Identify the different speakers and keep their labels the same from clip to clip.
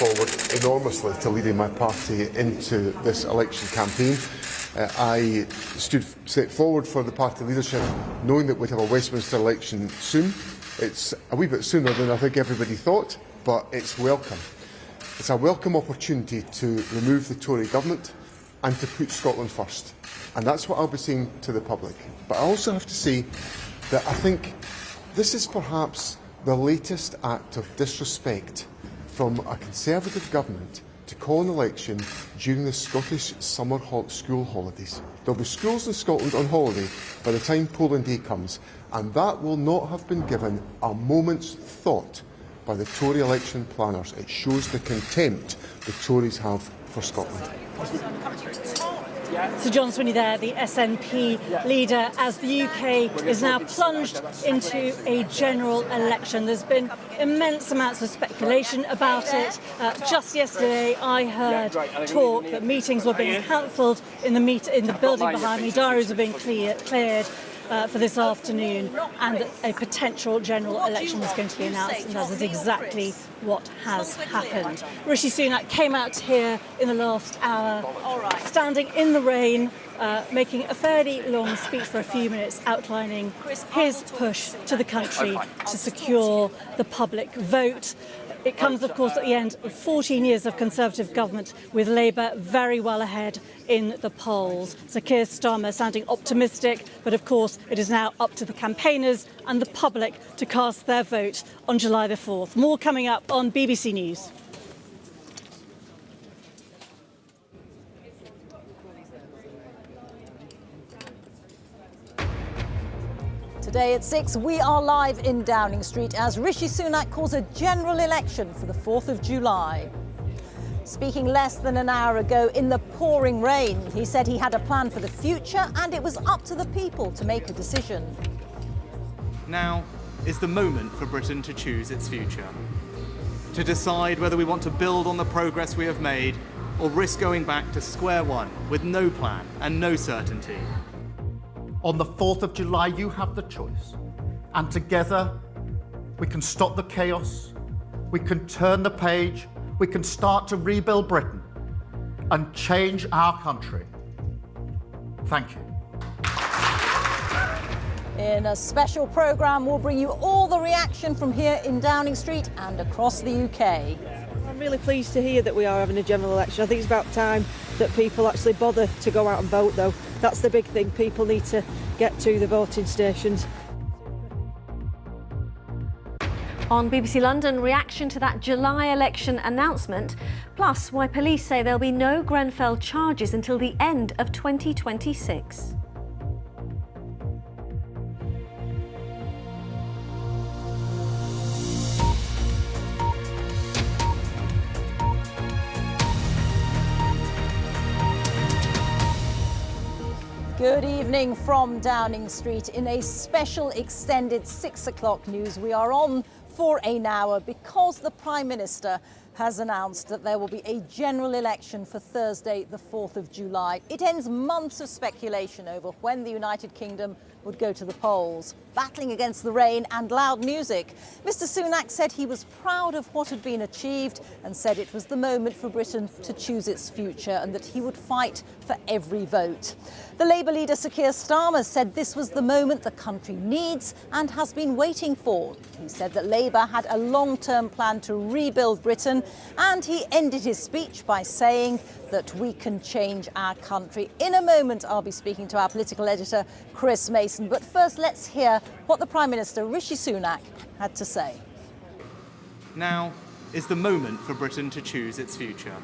Speaker 1: forward enormously to leading my party into this election campaign. I set forward for the party leadership knowing that we'd have a Westminster election soon. It's a wee bit sooner than I think everybody thought, but it's welcome. It's a welcome opportunity to remove the Tory government and to put Scotland first. And that's what I'll be saying to the public. But I also have to say that I think this is perhaps the latest act of disrespect from a Conservative government to call an election during the Scottish summer school holidays. There will be schools in Scotland on holiday by the time polling day comes, and that will not have been given a moment's thought by the Tory election planners. It shows the contempt the Tories have for Scotland.
Speaker 2: So John Swinney there, the SNP leader, as the UK is now plunged into a general election. There's been immense amounts of speculation about it. Just yesterday I heard talk that meetings were being cancelled in the building behind me, diaries were being cleared for this afternoon, and that a potential general election was going to be announced, and that is exactly what has happened. Rishi Sunak came out here in the last hour, standing in the rain, making a fairly long speech for a few minutes, outlining his push to the country to secure the public vote. It comes, of course, at the end of 14 years of Conservative government, with Labour very well ahead in the polls. So Keir Starmer sounding optimistic, but of course it is now up to the campaigners and the public to cast their vote on July the 4th. More coming up on BBC News.
Speaker 3: Today at 6, we are live in Downing Street as Rishi Sunak calls a general election for the 4th of July. Speaking less than an hour ago in the pouring rain, he said he had a plan for the future and it was up to the people to make a decision.
Speaker 4: Now is the moment for Britain to choose its future. To decide whether we want to build on the progress we have made or risk going back to square one with no plan and no certainty.
Speaker 5: On the 4th of July, you have the choice. And together, we can stop the chaos, we can turn the page, we can start to rebuild Britain and change our country. Thank you.
Speaker 3: In a special programme, we'll bring you all the reaction from here in Downing Street and across the UK.
Speaker 6: I'm really pleased to hear that we are having a general election. I think it's about time that people actually bother to go out and vote, though. That's the big thing. People need to get to the voting stations.
Speaker 7: On BBC London, reaction to that July election announcement, plus why police say there'll be no Grenfell charges until the end of 2026.
Speaker 3: Good evening from Downing Street. In a special extended 6 o'clock news, we are on for an hour because the Prime Minister has announced that there will be a general election for Thursday, the 4th of July. It ends months of speculation over when the United Kingdom would go to the polls. Battling against the rain and loud music, Mr Sunak said he was proud of what had been achieved and said it was the moment for Britain to choose its future and that he would fight for every vote. The Labour leader, Sir Keir Starmer, said this was the moment the country needs and has been waiting for. He said that Labour had a long-term plan to rebuild Britain, and he ended his speech by saying that we can change our country. In a moment, I'll be speaking to our political editor, Chris Mason. But first, let's hear what the Prime Minister, Rishi Sunak, had to say.
Speaker 4: Now is the moment for Britain to choose its future.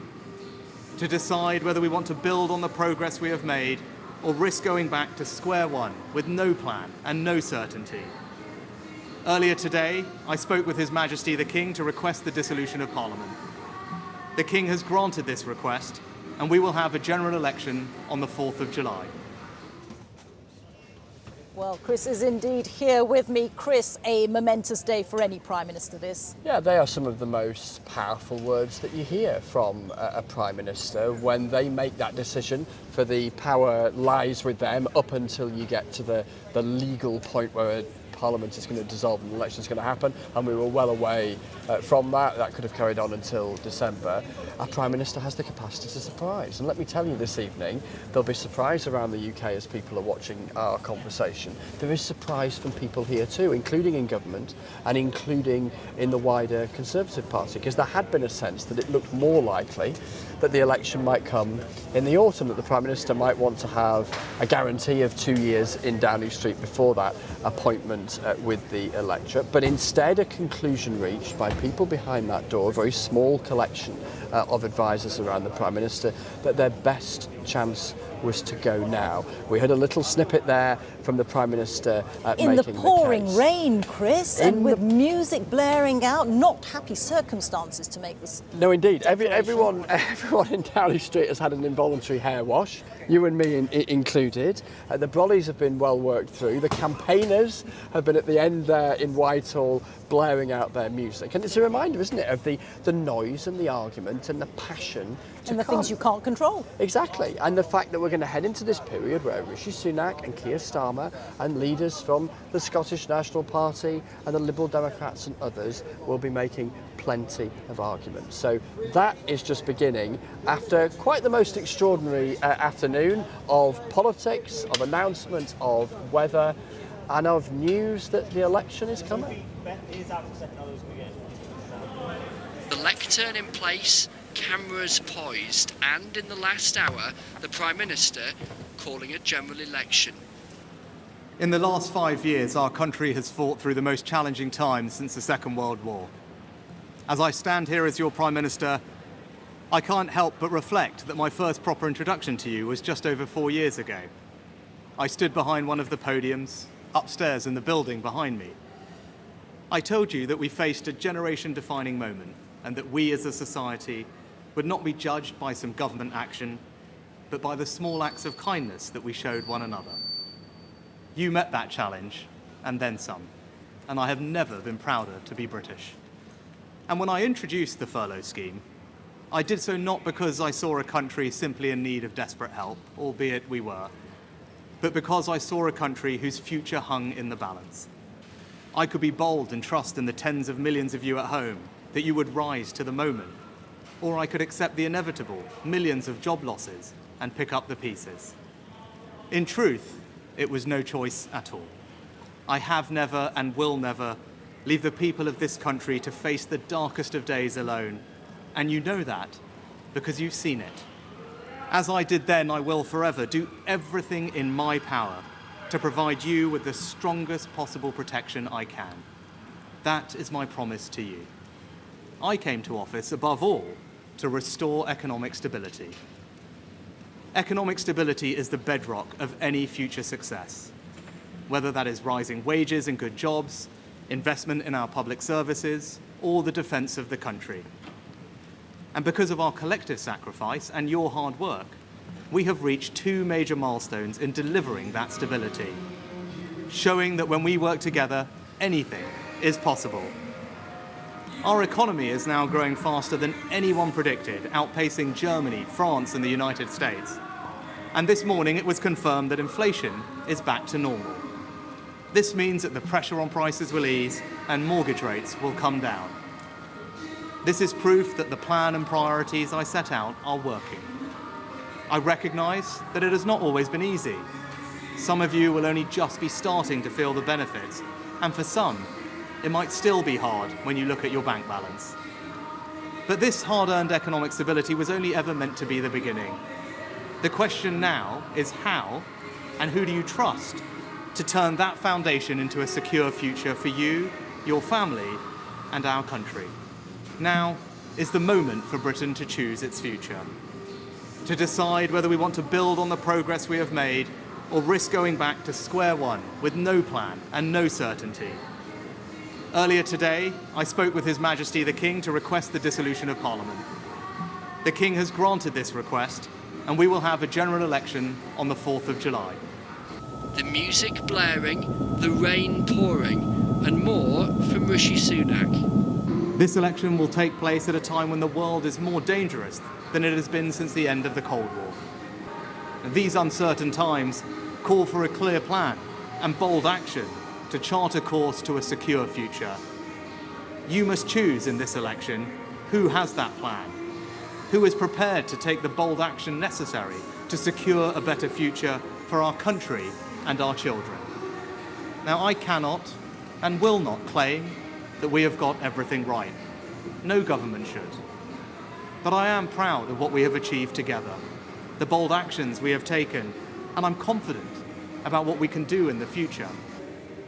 Speaker 4: To decide whether we want to build on the progress we have made or risk going back to square one with no plan and no certainty. Earlier today, I spoke with His Majesty the King to request the dissolution of Parliament. The King has granted this request, and we will have a general election on the 4th of July.
Speaker 3: Well, Chris is indeed here with me. Chris, a momentous day for any Prime Minister, this.
Speaker 8: Yeah, they are some of the most powerful words that you hear from a Prime Minister when they make that decision. For the power lies with them up until you get to the legal point where a Parliament is going to dissolve and the election is going to happen, and we were well away from that. That could have carried on until December. Our Prime Minister has the capacity to surprise, and let me tell you this evening, there'll be surprise around the UK as people are watching our conversation. There is surprise from people here too, including in government and including in the wider Conservative Party, because there had been a sense that it looked more likely that the election might come in the autumn, that the Prime Minister might want to have a guarantee of 2 years in Downing Street before that appointment with the electorate. But instead, a conclusion reached by people behind that door, a very small collection of advisors around the Prime Minister, that their best chance was to go now. We had a little snippet there from the Prime Minister
Speaker 3: in the pouring
Speaker 8: case.
Speaker 3: rain, Chris, and with music blaring out, not happy circumstances to make this.
Speaker 8: No, indeed. Everyone in Downing Street has had an involuntary hair wash, you and me included. The brollies have been well worked through. The campaigners have been at the end there in Whitehall blaring out their music. And it's a reminder, isn't it, of the noise and the argument and the passion
Speaker 3: And the things you can't control.
Speaker 8: Exactly, and the fact that we're going to head into this period where Rishi Sunak and Keir Starmer and leaders from the Scottish National Party and the Liberal Democrats and others will be making plenty of arguments. So that is just beginning after quite the most extraordinary afternoon of politics, of announcement of weather and of news that the election is coming.
Speaker 9: The lectern in place, cameras poised, and in the last hour, the Prime Minister calling a general election.
Speaker 4: In the last 5 years, our country has fought through the most challenging times since the Second World War. As I stand here as your Prime Minister, I can't help but reflect that my first proper introduction to you was just over 4 years ago. I stood behind one of the podiums, upstairs in the building behind me. I told you that we faced a generation-defining moment and that we as a society would not be judged by some government action, but by the small acts of kindness that we showed one another. You met that challenge, and then some, and I have never been prouder to be British. And when I introduced the furlough scheme, I did so not because I saw a country simply in need of desperate help, albeit we were, but because I saw a country whose future hung in the balance. I could be bold and trust in the tens of millions of you at home that you would rise to the moment, or I could accept the inevitable millions of job losses and pick up the pieces. In truth, it was no choice at all. I have never and will never leave the people of this country to face the darkest of days alone, and you know that because you've seen it. As I did then, I will forever do everything in my power to provide you with the strongest possible protection I can. That is my promise to you. I came to office, above all, to restore economic stability. Economic stability is the bedrock of any future success, whether that is rising wages and good jobs, investment in our public services, or the defence of the country. And because of our collective sacrifice and your hard work, we have reached 2 major milestones in delivering that stability, showing that when we work together, anything is possible. Our economy is now growing faster than anyone predicted, outpacing Germany, France, and the United States. And this morning it was confirmed that inflation is back to normal. This means that the pressure on prices will ease and mortgage rates will come down. This is proof that the plan and priorities I set out are working. I recognise that it has not always been easy. Some of you will only just be starting to feel the benefits, and for some, it might still be hard when you look at your bank balance. But this hard-earned economic stability was only ever meant to be the beginning. The question now is how and who do you trust to turn that foundation into a secure future for you, your family, and our country. Now is the moment for Britain to choose its future, to decide whether we want to build on the progress we have made or risk going back to square one with no plan and no certainty. Earlier today, I spoke with His Majesty the King to request the dissolution of Parliament. The King has granted this request, and we will have a general election on the 4th of July.
Speaker 9: The music blaring, the rain pouring, and more from Rishi Sunak.
Speaker 4: This election will take place at a time when the world is more dangerous than it has been since the end of the Cold War. And these uncertain times call for a clear plan and bold action to chart a course to a secure future. You must choose in this election who has that plan, who is prepared to take the bold action necessary to secure a better future for our country and our children. Now, I cannot and will not claim that we have got everything right. No government should. But I am proud of what we have achieved together, the bold actions we have taken, and I'm confident about what we can do in the future.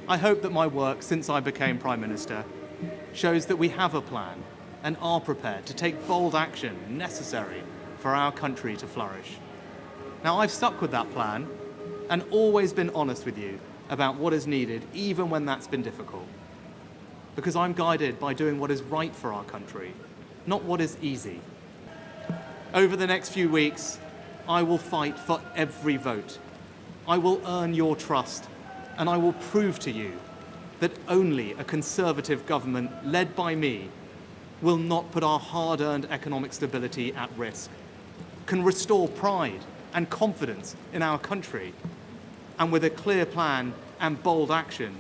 Speaker 4: I hope that my work since I became Prime Minister shows that we have a plan and are prepared to take bold action necessary for our country to flourish. Now, I've stuck with that plan and always been honest with you about what is needed, even when that's been difficult. Because I'm guided by doing what is right for our country, not what is easy. Over the next few weeks, I will fight for every vote. I will earn your trust, and I will prove to you that only a Conservative government led by me will not put our hard-earned economic stability at risk, can restore pride and confidence in our country, and with a clear plan and bold action,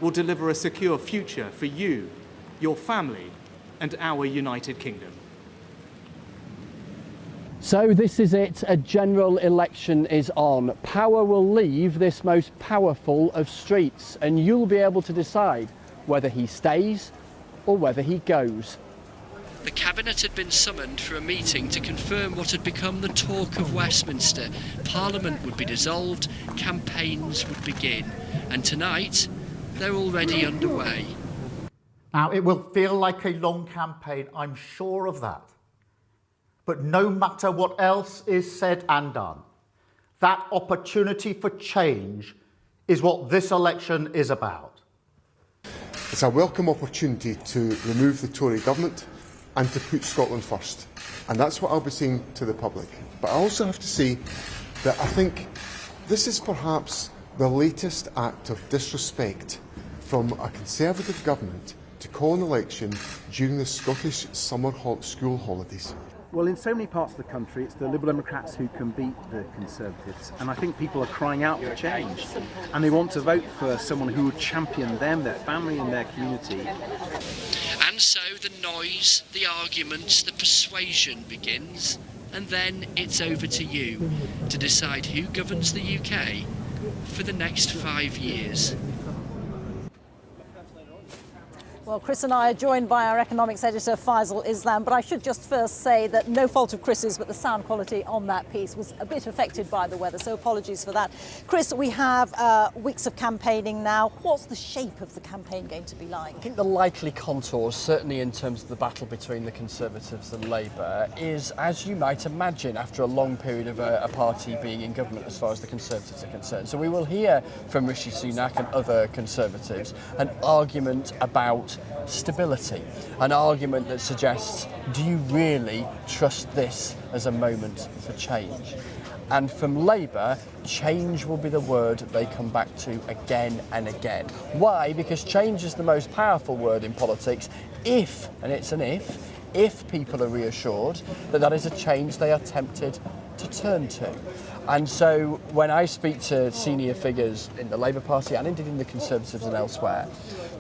Speaker 4: will deliver a secure future for you, your family, and our United Kingdom.
Speaker 8: So this is it, a general election is on. Power will leave this most powerful of streets, and you'll be able to decide whether he stays or whether he goes.
Speaker 9: The Cabinet had been summoned for a meeting to confirm what had become the talk of Westminster. Parliament would be dissolved, campaigns would begin, and tonight they're already underway.
Speaker 5: Now, it will feel like a long campaign, I'm sure of that. But no matter what else is said and done, that opportunity for change is what this election is about.
Speaker 1: It's a welcome opportunity to remove the Tory government and to put Scotland first. And that's what I'll be saying to the public. But I also have to say that I think this is perhaps the latest act of disrespect from a Conservative government to call an election during the Scottish summer school holidays.
Speaker 10: Well, in so many parts of the country, it's the Liberal Democrats who can beat the Conservatives. And I think people are crying out for change. And they want to vote for someone who would champion them, their family and their community.
Speaker 9: And so the noise, the arguments, the persuasion begins. And then it's over to you to decide who governs the UK for the next 5 years.
Speaker 3: Well, Chris and I are joined by our economics editor, Faisal Islam, but I should just first say that no fault of Chris's, but the sound quality on that piece was a bit affected by the weather, so apologies for that. Chris, we have weeks of campaigning now. What's the shape of the campaign going to be like?
Speaker 8: I think the likely contours, certainly in terms of the battle between the Conservatives and Labour, is, as you might imagine, after a long period of a party being in government as far as the Conservatives are concerned. So we will hear from Rishi Sunak and other Conservatives an argument about stability, an argument that suggests, do you really trust this as a moment for change? And from Labour, change will be the word they come back to again and again. Why? Because change is the most powerful word in politics if, and it's an if people are reassured that that is a change they are tempted to turn to. And so when I speak to senior figures in the Labour Party and indeed in the Conservatives and elsewhere,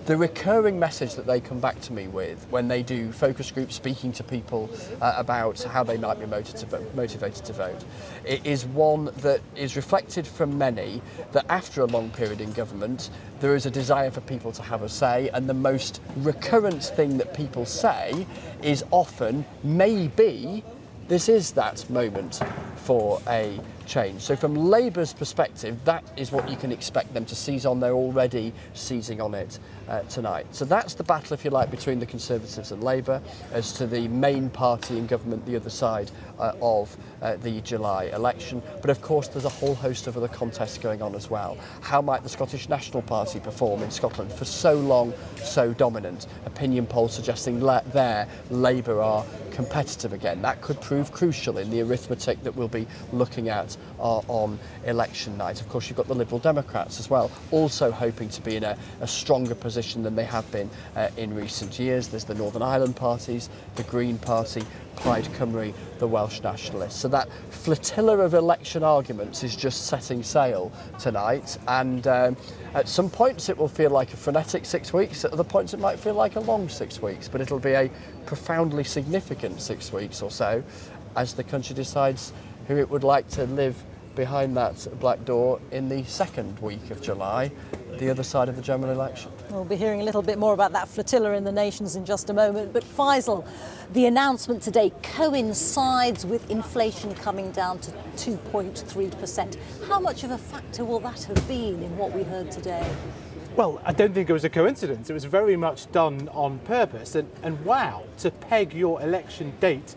Speaker 8: the recurring message that they come back to me with when they do focus groups speaking to people about how they might be motivated to vote, it is one that is reflected from many that after a long period in government there is a desire for people to have a say, and the most recurrent thing that people say is often, maybe this is that moment for a change. So from Labour's perspective, that is what you can expect them to seize on. They're already seizing on it tonight. So that's the battle, if you like, between the Conservatives and Labour as to the main party in government, the other side of the July election. But of course, there's a whole host of other contests going on as well. How might the Scottish National Party perform in Scotland, for so long, so dominant? Opinion polls suggesting there Labour are competitive again. That could prove crucial in the arithmetic that we'll be looking at are on election night. Of course, you've got the Liberal Democrats as well, also hoping to be in a stronger position than they have been in recent years. There's the Northern Ireland parties, the Green Party, Plaid Cymru, the Welsh Nationalists. So that flotilla of election arguments is just setting sail tonight, and at some points it will feel like a frenetic 6 weeks, at other points it might feel like a long 6 weeks, but it'll be a profoundly significant 6 weeks or so as the country decides who it would like to live behind that black door in the second week of July, the other side of the general election.
Speaker 3: We'll be hearing a little bit more about that flotilla in the nations in just a moment. But Faisal, the announcement today coincides with inflation coming down to 2.3%. How much of a factor will that have been in what we heard today?
Speaker 11: Well, I don't think it was a coincidence. It was very much done on purpose. And wow, to peg your election date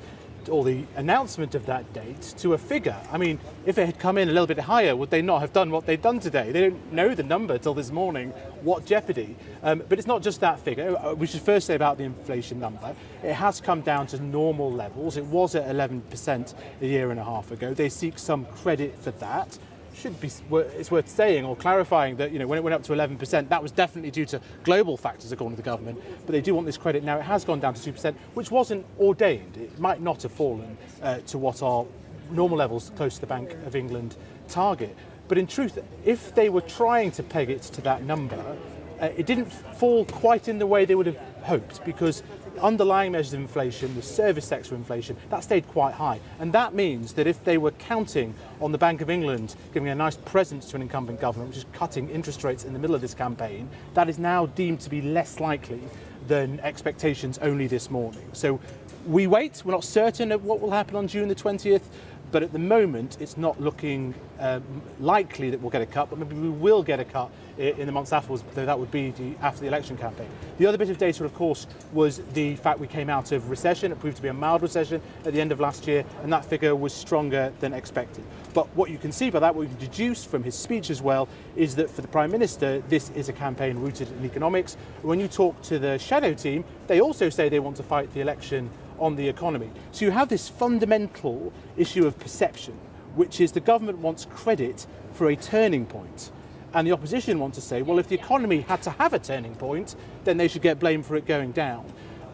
Speaker 11: or the announcement of that date to a figure. I mean, if it had come in a little bit higher, would they not have done what they've done today? They don't know the number till this morning. What jeopardy? But it's not just that figure. We should first say about the inflation number. It has come down to normal levels. It was at 11% a year and a half ago. They seek some credit for that. It's worth saying or clarifying that, when it went up to 11%, that was definitely due to global factors, according to the government. But they do want this credit now. It has gone down to 2%, which wasn't ordained. It might not have fallen to what are normal levels close to the Bank of England target. But in truth, if they were trying to peg it to that number, it didn't fall quite in the way they would have hoped, because underlying measures of inflation, the service sector inflation, that stayed quite high. And that means that if they were counting on the Bank of England giving a nice present to an incumbent government, which is cutting interest rates in the middle of this campaign, that is now deemed to be less likely than expectations only this morning. So we wait. We're not certain of what will happen on June the 20th. But at the moment, it's not looking likely that we'll get a cut, but maybe we will get a cut in the months afterwards, though that would be after the election campaign. The other bit of data, of course, was the fact we came out of recession. It proved to be a mild recession at the end of last year, and that figure was stronger than expected. But what you can see by that, what you can deduce from his speech as well, is that for the Prime Minister, this is a campaign rooted in economics. When you talk to the shadow team, they also say they want to fight the election on the economy. So you have this fundamental issue of perception, which is the government wants credit for a turning point. And the opposition want to say, well, if the economy had to have a turning point, then they should get blamed for it going down.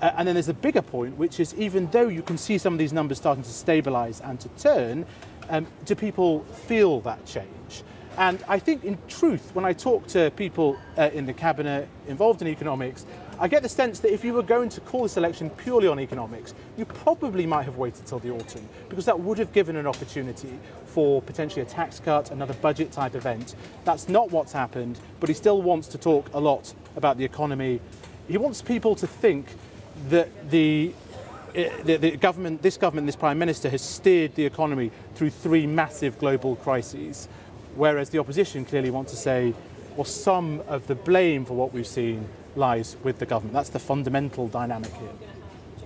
Speaker 11: And then there's a bigger point, which is even though you can see some of these numbers starting to stabilise and to turn, do people feel that change? And I think in truth, when I talk to people in the cabinet involved in economics, I get the sense that if you were going to call this election purely on economics, you probably might have waited till the autumn, because that would have given an opportunity for potentially a tax cut, another budget type event. That's not what's happened, but he still wants to talk a lot about the economy. He wants people to think that the government, this Prime Minister, has steered the economy through three massive global crises, whereas the opposition clearly want to say, well, some of the blame for what we've seen lies with the government. That's the fundamental dynamic here.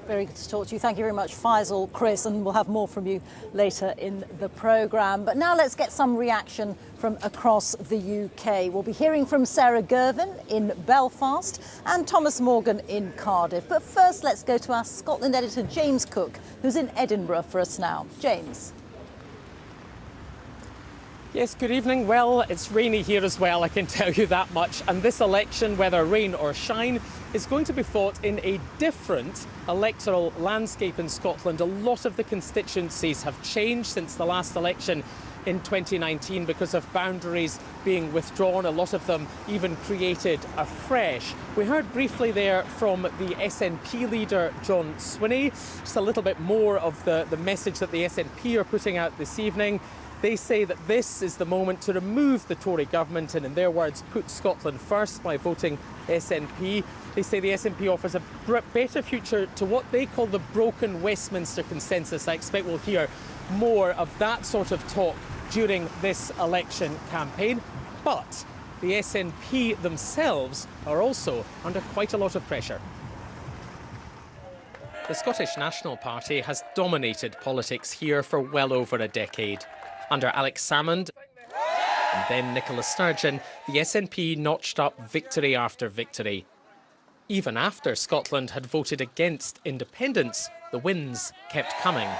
Speaker 3: Very good to talk to you. Thank you very much, Faisal, Chris, and we'll have more from you later in the programme. But now let's get some reaction from across the UK. We'll be hearing from Sarah Girvin in Belfast and Thomas Morgan in Cardiff. But first, let's go to our Scotland editor, James Cook, who's in Edinburgh for us now. James.
Speaker 12: Yes, good evening. Well, it's rainy here as well, I can tell you that much. And this election, whether rain or shine, is going to be fought in a different electoral landscape in Scotland. A lot of the constituencies have changed since the last election in 2019 because of boundaries being withdrawn. A lot of them even created afresh. We heard briefly there from the SNP leader, John Swinney, just a little bit more of the message that the SNP are putting out this evening. They say that this is the moment to remove the Tory government and, in their words, put Scotland first by voting SNP. They say the SNP offers a better future to what they call the broken Westminster consensus. I expect we'll hear more of that sort of talk during this election campaign. But the SNP themselves are also under quite a lot of pressure. The Scottish National Party has dominated politics here for well over a decade. Under Alex Salmond and then Nicola Sturgeon, the SNP notched up victory after victory. Even after Scotland had voted against independence, the wins kept coming.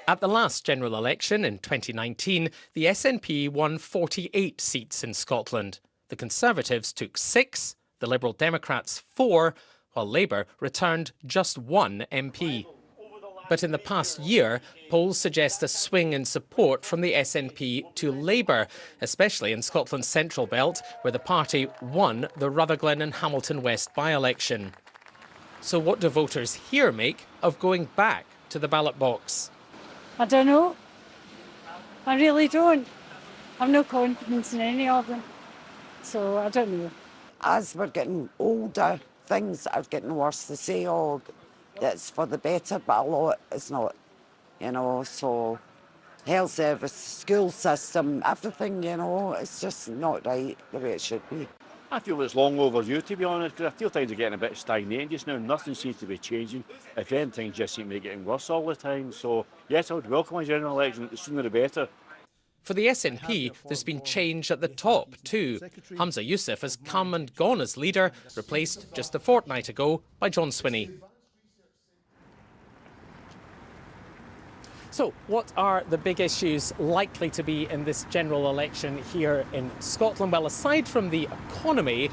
Speaker 12: At the last general election in 2019, the SNP won 48 seats in Scotland. The Conservatives took 6, the Liberal Democrats 4, while Labour returned just 1 MP. But in the past year, polls suggest a swing in support from the SNP to Labour, especially in Scotland's central belt, where the party won the Rutherglen and Hamilton West by-election. So what do voters here make of going back to the ballot box?
Speaker 13: I don't know. I really don't. I've no confidence in any of them. So I don't know.
Speaker 14: As we're getting older, things are getting worse. They say, oh, it's for the better, but a lot is not, you know. So health service, school system, everything, you know, it's just not right the way it should be.
Speaker 15: I feel it's long overdue, to be honest, because I feel things are getting a bit stagnating just now. Nothing seems to be changing. If anything, just seems to be getting worse all the time. So, yes, I would welcome a general election. The sooner the better.
Speaker 12: For the SNP, there's been change at the top too. Hamza Yousaf has come and gone as leader, replaced just a fortnight ago by John Swinney. So, what are the big issues likely to be in this general election here in Scotland? Well, aside from the economy,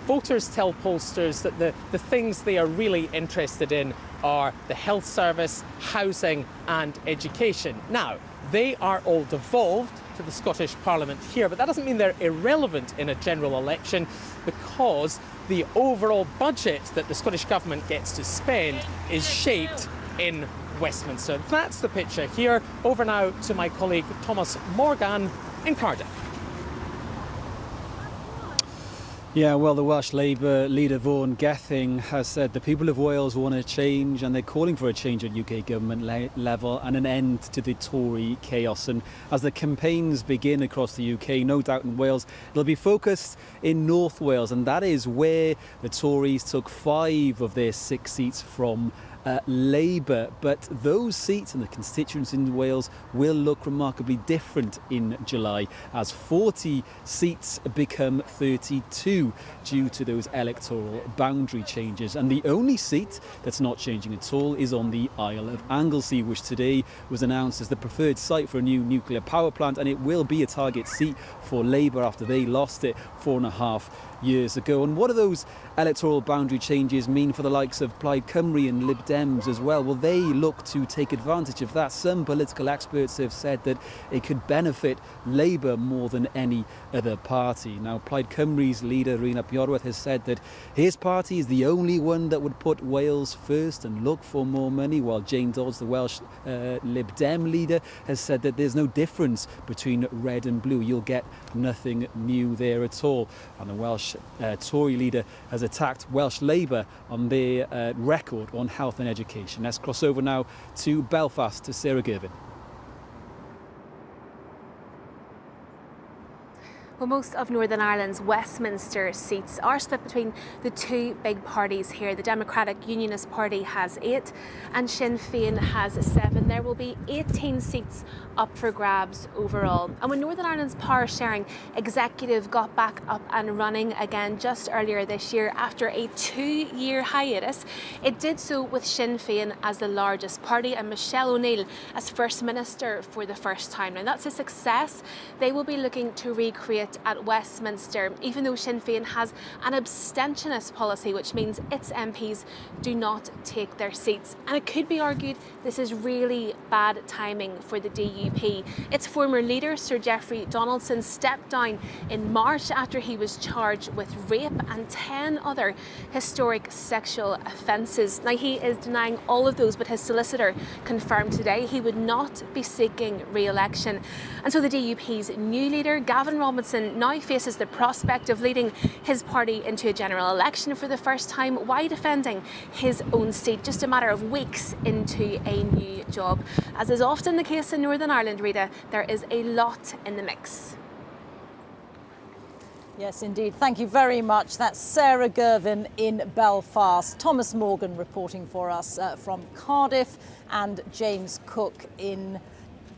Speaker 12: voters tell pollsters that the things they are really interested in are the health service, housing and education. Now, they are all devolved to the Scottish Parliament here, but that doesn't mean they're irrelevant in a general election, because the overall budget that the Scottish Government gets to spend is shaped in Westminster. That's the picture here. Over now to my colleague Thomas Morgan in Cardiff.
Speaker 16: Yeah, well, the Welsh Labour leader Vaughan Gething has said the people of Wales want a change, and they're calling for a change at UK government level and an end to the Tory chaos. And as the campaigns begin across the UK, no doubt in Wales, it'll be focused in North Wales, and that is where the Tories took 5 of their 6 seats from Labour. But those seats and the constituents in Wales will look remarkably different in July, as 40 seats become 32 due to those electoral boundary changes. And the only seat that's not changing at all is on the Isle of Anglesey, which today was announced as the preferred site for a new nuclear power plant, and it will be a target seat for Labour after they lost it 4.5 years ago. And what do those electoral boundary changes mean for the likes of Plaid Cymru and Lib Dems as well? Well, they look to take advantage of that. Some political experts have said that it could benefit Labour more than any other party. Now, Plaid Cymru's leader, Reeta has said that his party is the only one that would put Wales first and look for more money, while Jane Dodds, the Welsh Lib Dem leader, has said that there's no difference between red and blue. You'll get nothing new there at all. And the Welsh Tory leader has attacked Welsh Labour on their record on health and education. Let's cross over now to Belfast to Sarah Girvin.
Speaker 7: Well, most of Northern Ireland's Westminster seats are split between the 2 big parties here. The Democratic Unionist Party has 8 and Sinn Féin has 7. There will be 18 seats up for grabs overall. And when Northern Ireland's power sharing executive got back up and running again just earlier this year after a 2-year hiatus, it did so with Sinn Féin as the largest party and Michelle O'Neill as First Minister for the first time. Now, that's a success. They will be looking to recreate at Westminster, even though Sinn Féin has an abstentionist policy, which means its MPs do not take their seats. And it could be argued this is really bad timing for the DUP. Its former leader, Sir Geoffrey Donaldson, stepped down in March after he was charged with rape and 10 other historic sexual offences. Now, he is denying all of those, but his solicitor confirmed today he would not be seeking re-election. And so the DUP's new leader, Gavin Robinson, now faces the prospect of leading his party into a general election for the first time while defending his own seat, just a matter of weeks into a new job. As is often the case in Northern Ireland, Reeta, there is a lot in the mix.
Speaker 3: Yes, indeed. Thank you very much. That's Sarah Girvin in Belfast, Thomas Morgan reporting for us from Cardiff, and James Cook in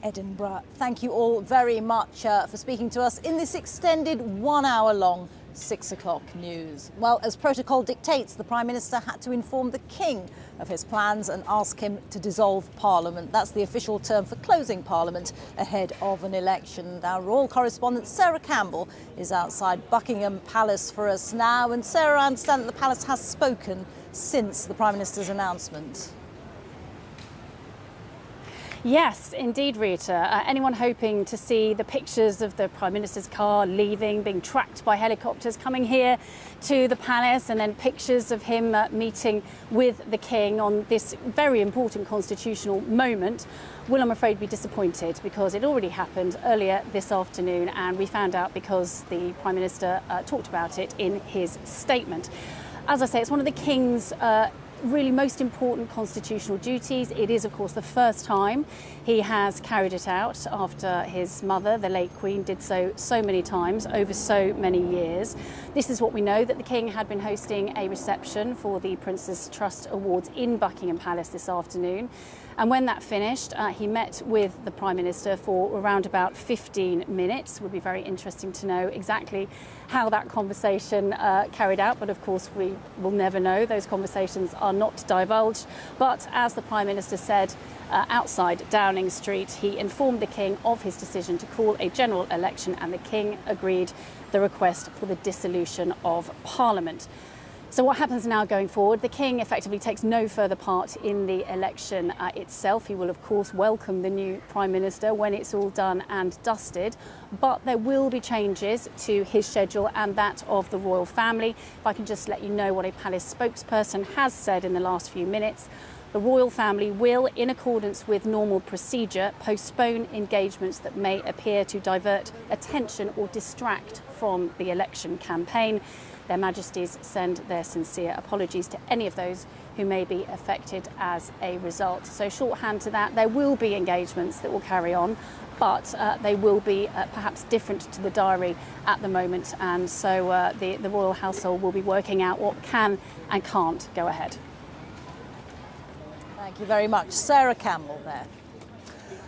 Speaker 3: Edinburgh. Thank you all very much for speaking to us in this extended 1-hour-long 6 o'clock news. Well, as protocol dictates, the Prime Minister had to inform the King of his plans and ask him to dissolve Parliament. That's the official term for closing Parliament ahead of an election. Our royal correspondent Sarah Campbell is outside Buckingham Palace for us now. And Sarah, I understand that the Palace has spoken since the Prime Minister's announcement.
Speaker 17: Yes, indeed, Reeta. Anyone hoping to see the pictures of the Prime Minister's car leaving, being tracked by helicopters, coming here to the palace, and then pictures of him meeting with the King on this very important constitutional moment, will, I'm afraid, be disappointed, because it already happened earlier this afternoon, and we found out because the Prime Minister talked about it in his statement. As I say, it's one of the King's really most important constitutional duties. It is, of course, the first time he has carried it out after his mother, the late Queen, did so many times over so many years. This is what we know, that the King had been hosting a reception for the Prince's Trust Awards in Buckingham Palace this afternoon. And when that finished, he met with the Prime Minister for around about 15 minutes. It would be very interesting to know exactly how that conversation carried out. But of course, we will never know. Those conversations are not divulged. But as the Prime Minister said outside Downing Street, he informed the King of his decision to call a general election, and the King agreed the request for the dissolution of Parliament. So what happens now going forward? The King effectively takes no further part in the election itself. He will, of course, welcome the new Prime Minister when it's all done and dusted. But there will be changes to his schedule and that of the royal family. If I can just let you know what a palace spokesperson has said in the last few minutes. The royal family will, in accordance with normal procedure, postpone engagements that may appear to divert attention or distract from the election campaign. Their Majesties send their sincere apologies to any of those who may be affected as a result. So shorthand to that, there will be engagements that will carry on, but they will be perhaps different to the diary at the moment. And so the royal household will be working out what can and can't go ahead.
Speaker 3: Thank you very much. Sarah Campbell there.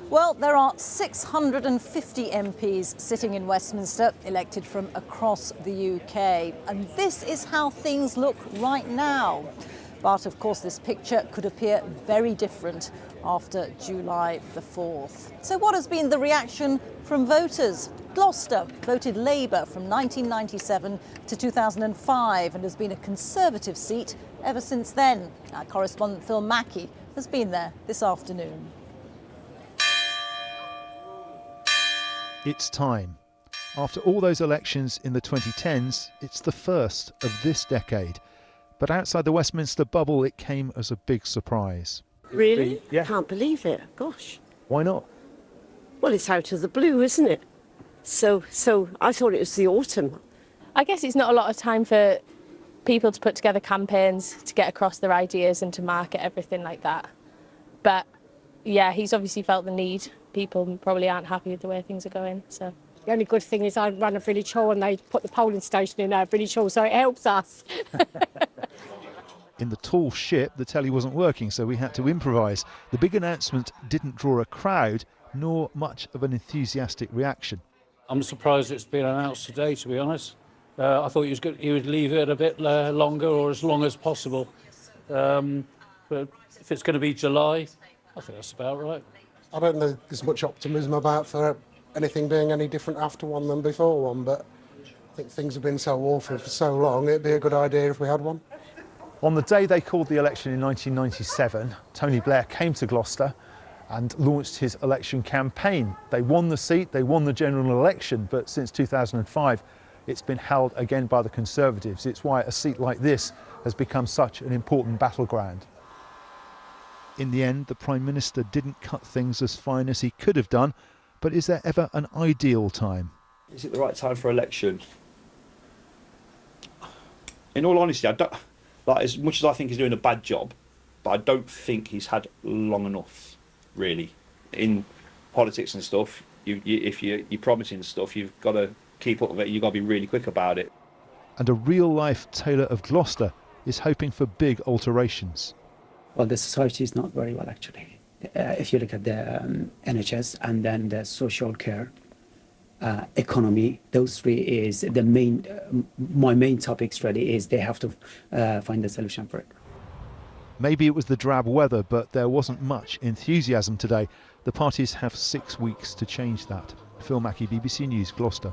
Speaker 3: Well, there are 650 MPs sitting in Westminster, elected from across the UK. And this is how things look right now. But of course, this picture could appear very different after July the 4th. So what has been the reaction from voters? Gloucester voted Labour from 1997 to 2005 and has been a Conservative seat ever since then. Our correspondent Phil Mackey has been there this afternoon.
Speaker 18: It's time. After all those elections in the 2010s, it's the first of this decade. But outside the Westminster bubble, it came as a big surprise.
Speaker 19: Really?
Speaker 18: Yeah.
Speaker 19: Can't believe it. Gosh.
Speaker 18: Why not?
Speaker 19: Well, it's out of the blue, isn't it? So I thought it was the autumn.
Speaker 20: I guess it's not a lot of time for people to put together campaigns to get across their ideas and to market everything like that. But yeah, he's obviously felt the need. People probably aren't happy with the way things are going. So
Speaker 21: the only good thing is I run a village hall and they put the polling station in our village hall, so it helps us.
Speaker 18: In the tall ship, the telly wasn't working, so we had to improvise. The big announcement didn't draw a crowd, nor much of an enthusiastic reaction.
Speaker 22: I'm surprised it's been announced today, to be honest. I thought he would leave it a bit longer, or as long as possible. But if it's going to be July, I think that's about right.
Speaker 23: I don't know there's much optimism about for anything being any different after one than before one, but I think things have been so awful for so long, it'd be a good idea if we had one.
Speaker 18: On the day they called the election in 1997, Tony Blair came to Gloucester and launched his election campaign. They won the seat, they won the general election, but since 2005, it's been held again by the Conservatives. It's why a seat like this has become such an important battleground. In the end, the Prime Minister didn't cut things as fine as he could have done, but is there ever an ideal time?
Speaker 24: Is it the right time for election? In all honesty, I don't, like, as much as I think he's doing a bad job, but I don't think he's had long enough, really. In politics and stuff, if you're promising stuff, you've got to keep up with it, you've got to be really quick about it.
Speaker 18: And a real-life Taylor of Gloucester is hoping for big alterations.
Speaker 25: Well, the society is not very well, actually. If you look at the NHS and then the social care, economy. Those three is the main, my main topics really is they have to find a solution for it.
Speaker 18: Maybe it was the drab weather, but there wasn't much enthusiasm today. The parties have 6 weeks to change that. Phil Mackey, BBC News, Gloucester.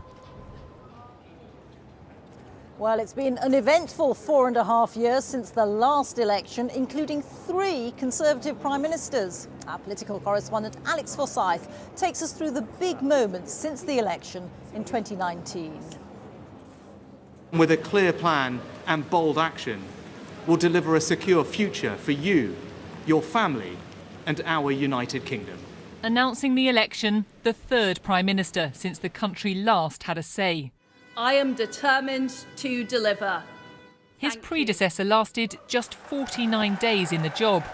Speaker 3: Well, it's been an eventful 4.5 years since the last election, including 3 Conservative Prime Ministers. Our political correspondent Alex Forsyth takes us through the big moments since the election in 2019.
Speaker 1: With a clear plan and bold action, will deliver a secure future for you, your family, and our United Kingdom.
Speaker 2: Announcing the election, the 3rd Prime Minister since the country last had a say.
Speaker 4: I am determined to deliver.
Speaker 2: His predecessor lasted just 49 days in the job.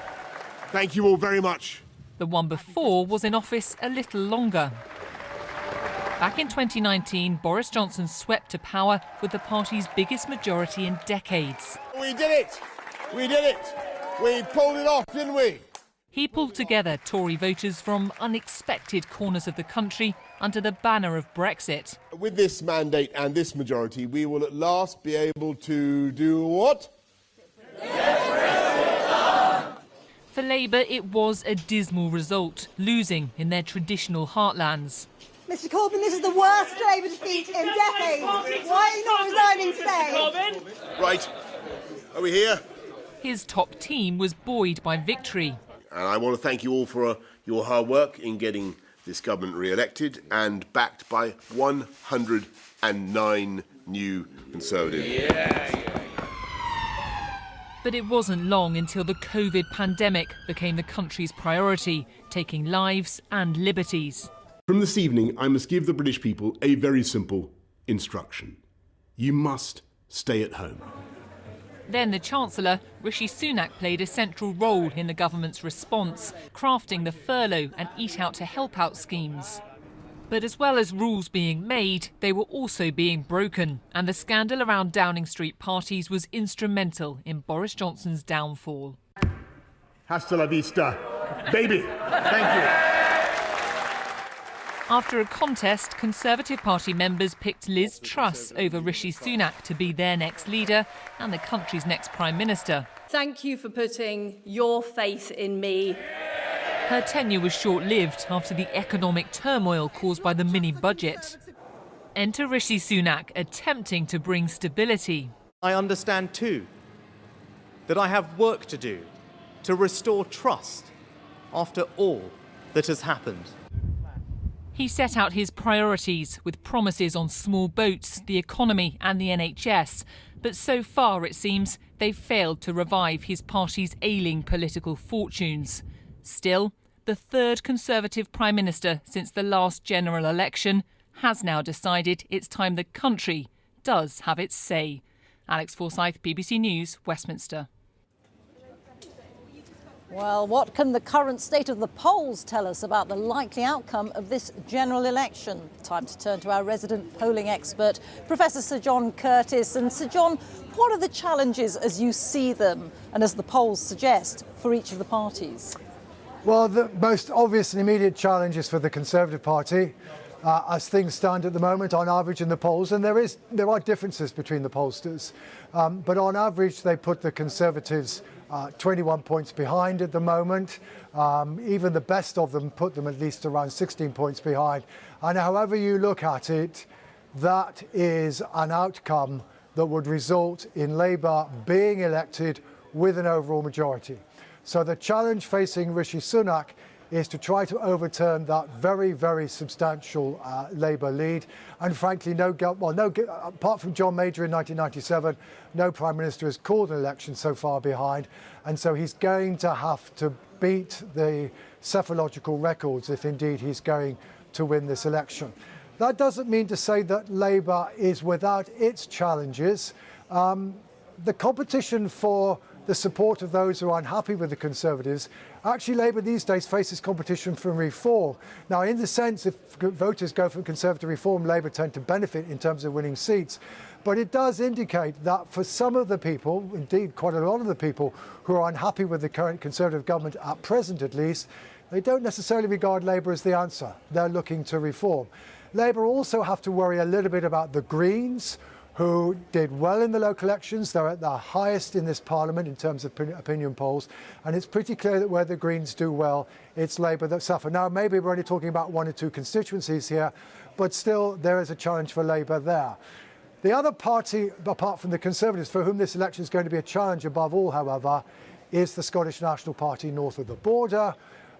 Speaker 5: Thank you all very much.
Speaker 2: The one before was in office a little longer. Back in 2019, Boris Johnson swept to power with the party's biggest majority in decades.
Speaker 5: We did it! We did it! We pulled it off, didn't we?
Speaker 2: He pulled together Tory voters from unexpected corners of the country under the banner of Brexit.
Speaker 5: With this mandate and this majority, we will at last be able to do what?
Speaker 2: For Labour, it was a dismal result, losing in their traditional heartlands.
Speaker 6: Mr Corbyn, this is the worst Labour defeat in decades. Why are you not resigning today?
Speaker 5: Right. Are we here?
Speaker 2: His top team was buoyed by victory.
Speaker 5: And I want to thank you all for your hard work in getting this government re-elected and backed by 109 new Conservatives.
Speaker 2: But it wasn't long until the COVID pandemic became the country's priority, taking lives and liberties.
Speaker 5: From this evening, I must give the British people a very simple instruction. You must stay at home.
Speaker 2: Then the Chancellor, Rishi Sunak, played a central role in the government's response, crafting the furlough and Eat Out to Help Out schemes. But as well as rules being made, they were also being broken, and the scandal around Downing Street parties was instrumental in Boris Johnson's downfall.
Speaker 5: Hasta la vista, baby. Thank you.
Speaker 2: After a contest, Conservative Party members picked Liz Truss over Rishi Sunak to be their next leader and the country's next Prime Minister.
Speaker 4: Thank you for putting your faith in me.
Speaker 2: Her tenure was short-lived after the economic turmoil caused by the mini-budget. Enter Rishi Sunak, attempting to bring stability.
Speaker 26: I understand too that I have work to do to restore trust after all that has happened.
Speaker 2: He set out his priorities with promises on small boats, the economy and the NHS. But so far, it seems, they've failed to revive his party's ailing political fortunes. Still, the 3rd Conservative Prime Minister since the last general election has now decided it's time the country does have its say. Alex Forsyth, BBC News, Westminster.
Speaker 3: Well, what can the current state of the polls tell us about the likely outcome of this general election? Time to turn to our resident polling expert, Professor Sir John Curtis. And Sir John, what are the challenges as you see them and as the polls suggest for each of the parties?
Speaker 27: Well, the most obvious and immediate challenge is for the Conservative Party. As things stand at the moment, on average in the polls, and there are differences between the pollsters, but on average they put the Conservatives 21 points behind at the moment. Even the best of them put them at least around 16 points behind. And however you look at it, that is an outcome that would result in Labour being elected with an overall majority. So the challenge facing Rishi Sunak is to try to overturn that very, very substantial Labour lead. And frankly, apart from John Major in 1997, no Prime Minister has called an election so far behind. And so he's going to have to beat the cephalological records if indeed he's going to win this election. That doesn't mean to say that Labour is without its challenges. The competition for the support of those who are unhappy with the Conservatives, actually Labour these days faces competition from reform. Now, in the sense, if voters go for Conservative reform, Labour tend to benefit in terms of winning seats. But it does indicate that for some of the people, indeed quite a lot of the people who are unhappy with the current Conservative government, at present at least, they don't necessarily regard Labour as the answer. They're looking to reform. Labour also have to worry a little bit about the Greens, who did well in the local elections. They're at the highest in this parliament in terms of opinion polls. And it's pretty clear that where the Greens do well, it's Labour that suffer. Now, maybe we're only talking about 1 or 2 constituencies here, but still there is a challenge for Labour there. The other party, apart from the Conservatives, for whom this election is going to be a challenge above all, however, is the Scottish National Party north of the border,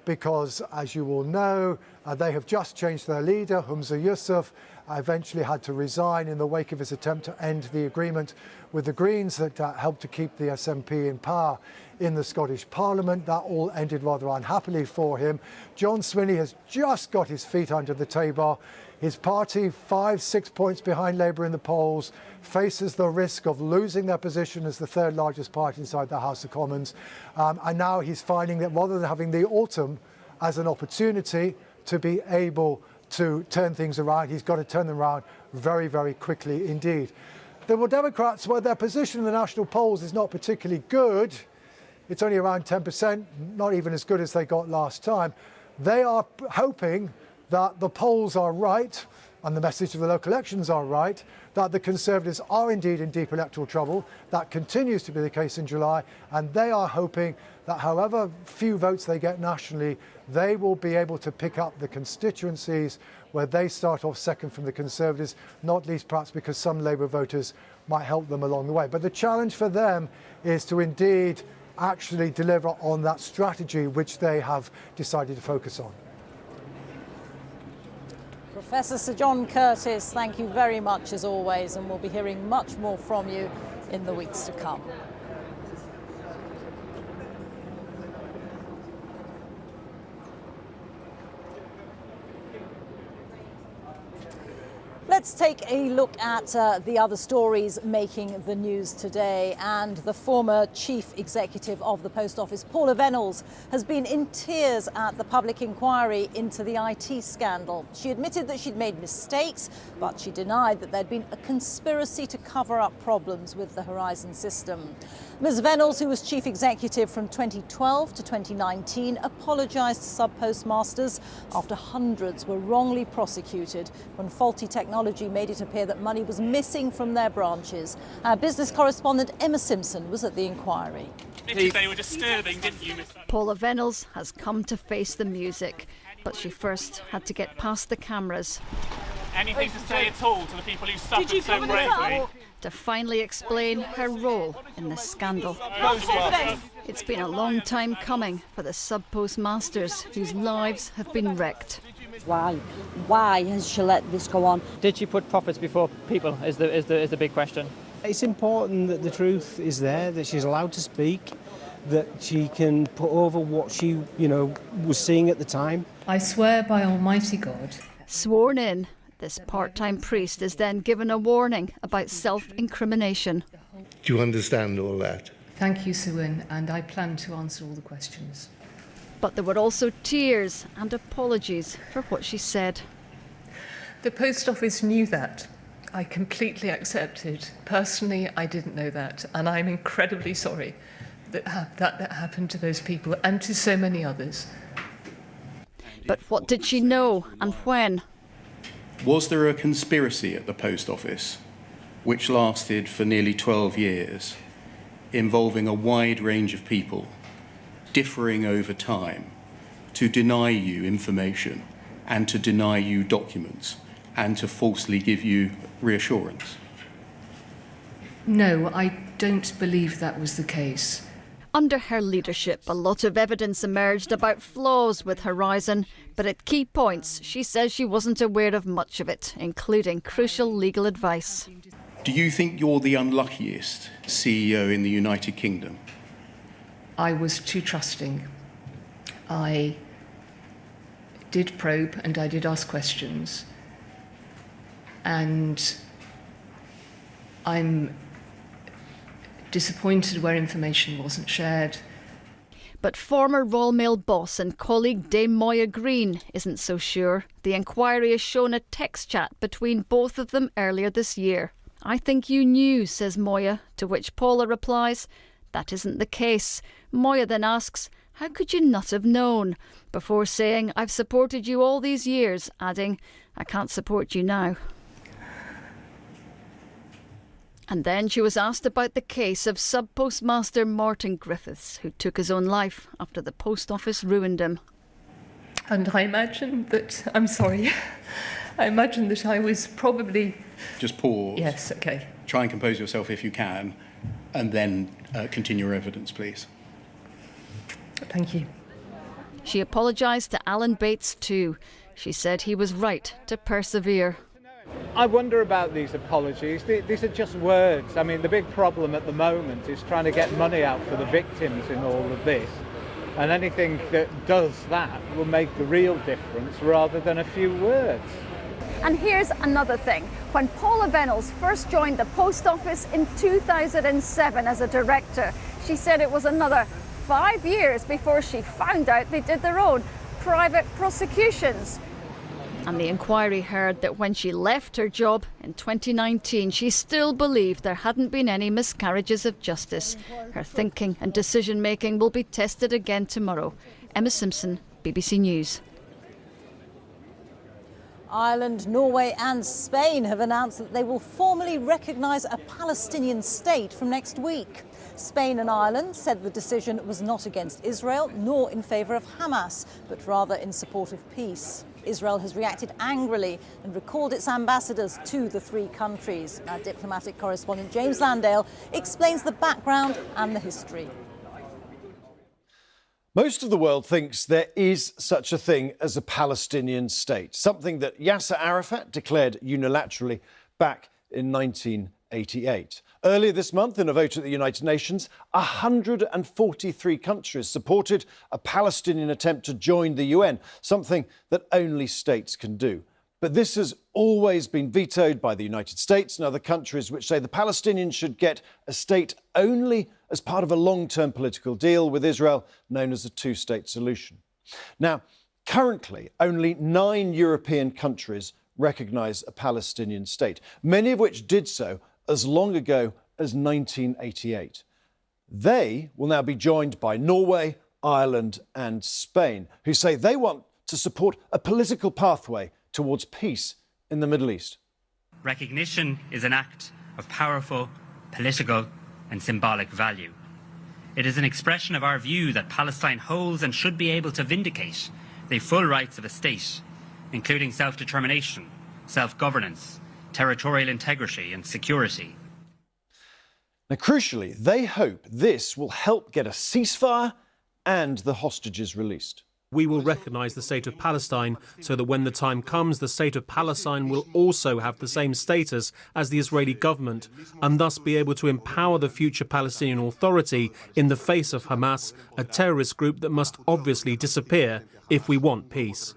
Speaker 27: because, as you all know, they have just changed their leader. Humza Yousaf eventually had to resign in the wake of his attempt to end the agreement with the Greens that helped to keep the SNP in power in the Scottish Parliament. That all ended rather unhappily for him. John Swinney has just got his feet under the table. His party, 5-6 points behind Labour in the polls, faces the risk of losing their position as the third largest party inside the House of Commons. And now he's finding that rather than having the autumn as an opportunity to be able to turn things around, he's got to turn them around very, very quickly indeed. The Liberal Democrats, well, their position in the national polls is not particularly good. It's only around 10%, not even as good as they got last time. They are hoping that the polls are right and the message of the local elections are right, that the Conservatives are indeed in deep electoral trouble. That continues to be the case in July, and they are hoping that however few votes they get nationally, they will be able to pick up the constituencies where they start off second from the Conservatives, not least perhaps because some Labour voters might help them along the way. But the challenge for them is to indeed actually deliver on that strategy which they have decided to focus on.
Speaker 3: Professor Sir John Curtis, thank you very much as always, and we'll be hearing much more from you in the weeks to come. Let's take a look at the other stories making the news today. And the former chief executive of the Post Office, Paula Venables, has been in tears at the public inquiry into the IT scandal. She admitted that she'd made mistakes, but she denied that there'd been a conspiracy to cover up problems with the Horizon system. Ms. Venables, who was chief executive from 2012 to 2019, apologised to sub-postmasters after hundreds were wrongly prosecuted when faulty technology made it appear that money was missing from their branches. Our business correspondent Emma Simpson was at the inquiry.
Speaker 8: They were disturbing, didn't you, Miss?
Speaker 9: Paula Venables has come to face the music, but she first had to get past the cameras.
Speaker 8: Anything to say at all to the people who suffered so bravely?
Speaker 9: To finally explain her role in this scandal. It's been a long time coming for the sub-postmasters whose lives have been wrecked.
Speaker 10: Why? Why has she let this go on?
Speaker 11: Did she put profits before people is the big question.
Speaker 13: It's important that the truth is there, that she's allowed to speak, that she can put over what she, was seeing at the time.
Speaker 14: I swear by Almighty God.
Speaker 9: Sworn in, this part-time priest is then given a warning about self-incrimination.
Speaker 15: Do you understand all that?
Speaker 14: Thank you, Suan, and I plan to answer all the questions.
Speaker 9: But there were also tears and apologies for what she said.
Speaker 14: The Post Office knew that. I completely accepted. Personally, I didn't know that, and I'm incredibly sorry that that happened to those people and to so many others.
Speaker 9: But what did she know and when?
Speaker 28: Was there a conspiracy at the Post Office which lasted for nearly 12 years, involving a wide range of people, differing over time, to deny you information and to deny you documents and to falsely give you reassurance?
Speaker 14: No, I don't believe that was the case.
Speaker 9: Under her leadership, a lot of evidence emerged about flaws with Horizon, but at key points, she says she wasn't aware of much of it, including crucial legal advice.
Speaker 28: Do you think you're the unluckiest CEO in the United Kingdom?
Speaker 14: I was too trusting. I did probe and I did ask questions. And I'm disappointed where information wasn't shared.
Speaker 9: But former Royal Mail boss and colleague Dame Moya Green isn't so sure. The inquiry has shown a text chat between both of them earlier this year. "I think you knew," says Moya, to which Paula replies, "That isn't the case." Moya then asks, How could you not have known? Before saying, I've supported you all these years, adding, I can't support you now. And then she was asked about the case of sub-postmaster Martin Griffiths, who took his own life after the post office ruined him.
Speaker 14: And I imagine that, I'm sorry, I imagine that I was probably...
Speaker 28: Just pause.
Speaker 14: Yes, OK.
Speaker 28: Try and compose yourself if you can, and then continue your evidence, please.
Speaker 14: Thank you.
Speaker 9: She apologised to Alan Bates too. She said he was right to persevere.
Speaker 18: I wonder about these apologies. These are just words. I mean, the big problem at the moment is trying to get money out for the victims in all of this. And anything that does that will make the real difference rather than a few words.
Speaker 9: And here's another thing. When Paula Venables first joined the post office in 2007 as a director, she said it was another 5 years before she found out they did their own private prosecutions. And the inquiry heard that when she left her job in 2019, she still believed there hadn't been any miscarriages of justice. Her thinking and decision-making will be tested again tomorrow. Emma Simpson, BBC News.
Speaker 3: Ireland, Norway and Spain have announced that they will formally recognise a Palestinian state from next week. Spain and Ireland said the decision was not against Israel nor in favour of Hamas, but rather in support of peace. Israel has reacted angrily and recalled its ambassadors to the three countries. Our diplomatic correspondent James Landale explains the background and the history.
Speaker 7: Most of the world thinks there is such a thing as a Palestinian state, something that Yasser Arafat declared unilaterally back in 1988. Earlier this month, in a vote at the United Nations, 143 countries supported a Palestinian attempt to join the UN, something that only states can do. But this has always been vetoed by the United States and other countries which say the Palestinians should get a state only as part of a long-term political deal with Israel known as a two-state solution. Now, currently, only 9 European countries recognise a Palestinian state, many of which did so as long ago as 1988. They will now be joined by Norway, Ireland and Spain, who say they want to support a political pathway towards peace in the Middle East.
Speaker 12: Recognition is an act of powerful political and symbolic value. It is an expression of our view that Palestine holds and should be able to vindicate the full rights of a state, including self-determination, self-governance, territorial integrity and security.
Speaker 7: Now, crucially, they hope this will help get a ceasefire and the hostages released.
Speaker 16: We will recognise the state of Palestine so that when the time comes, the state of Palestine will also have the same status as the Israeli government and thus be able to empower the future Palestinian Authority in the face of Hamas, a terrorist group that must obviously disappear if we want peace.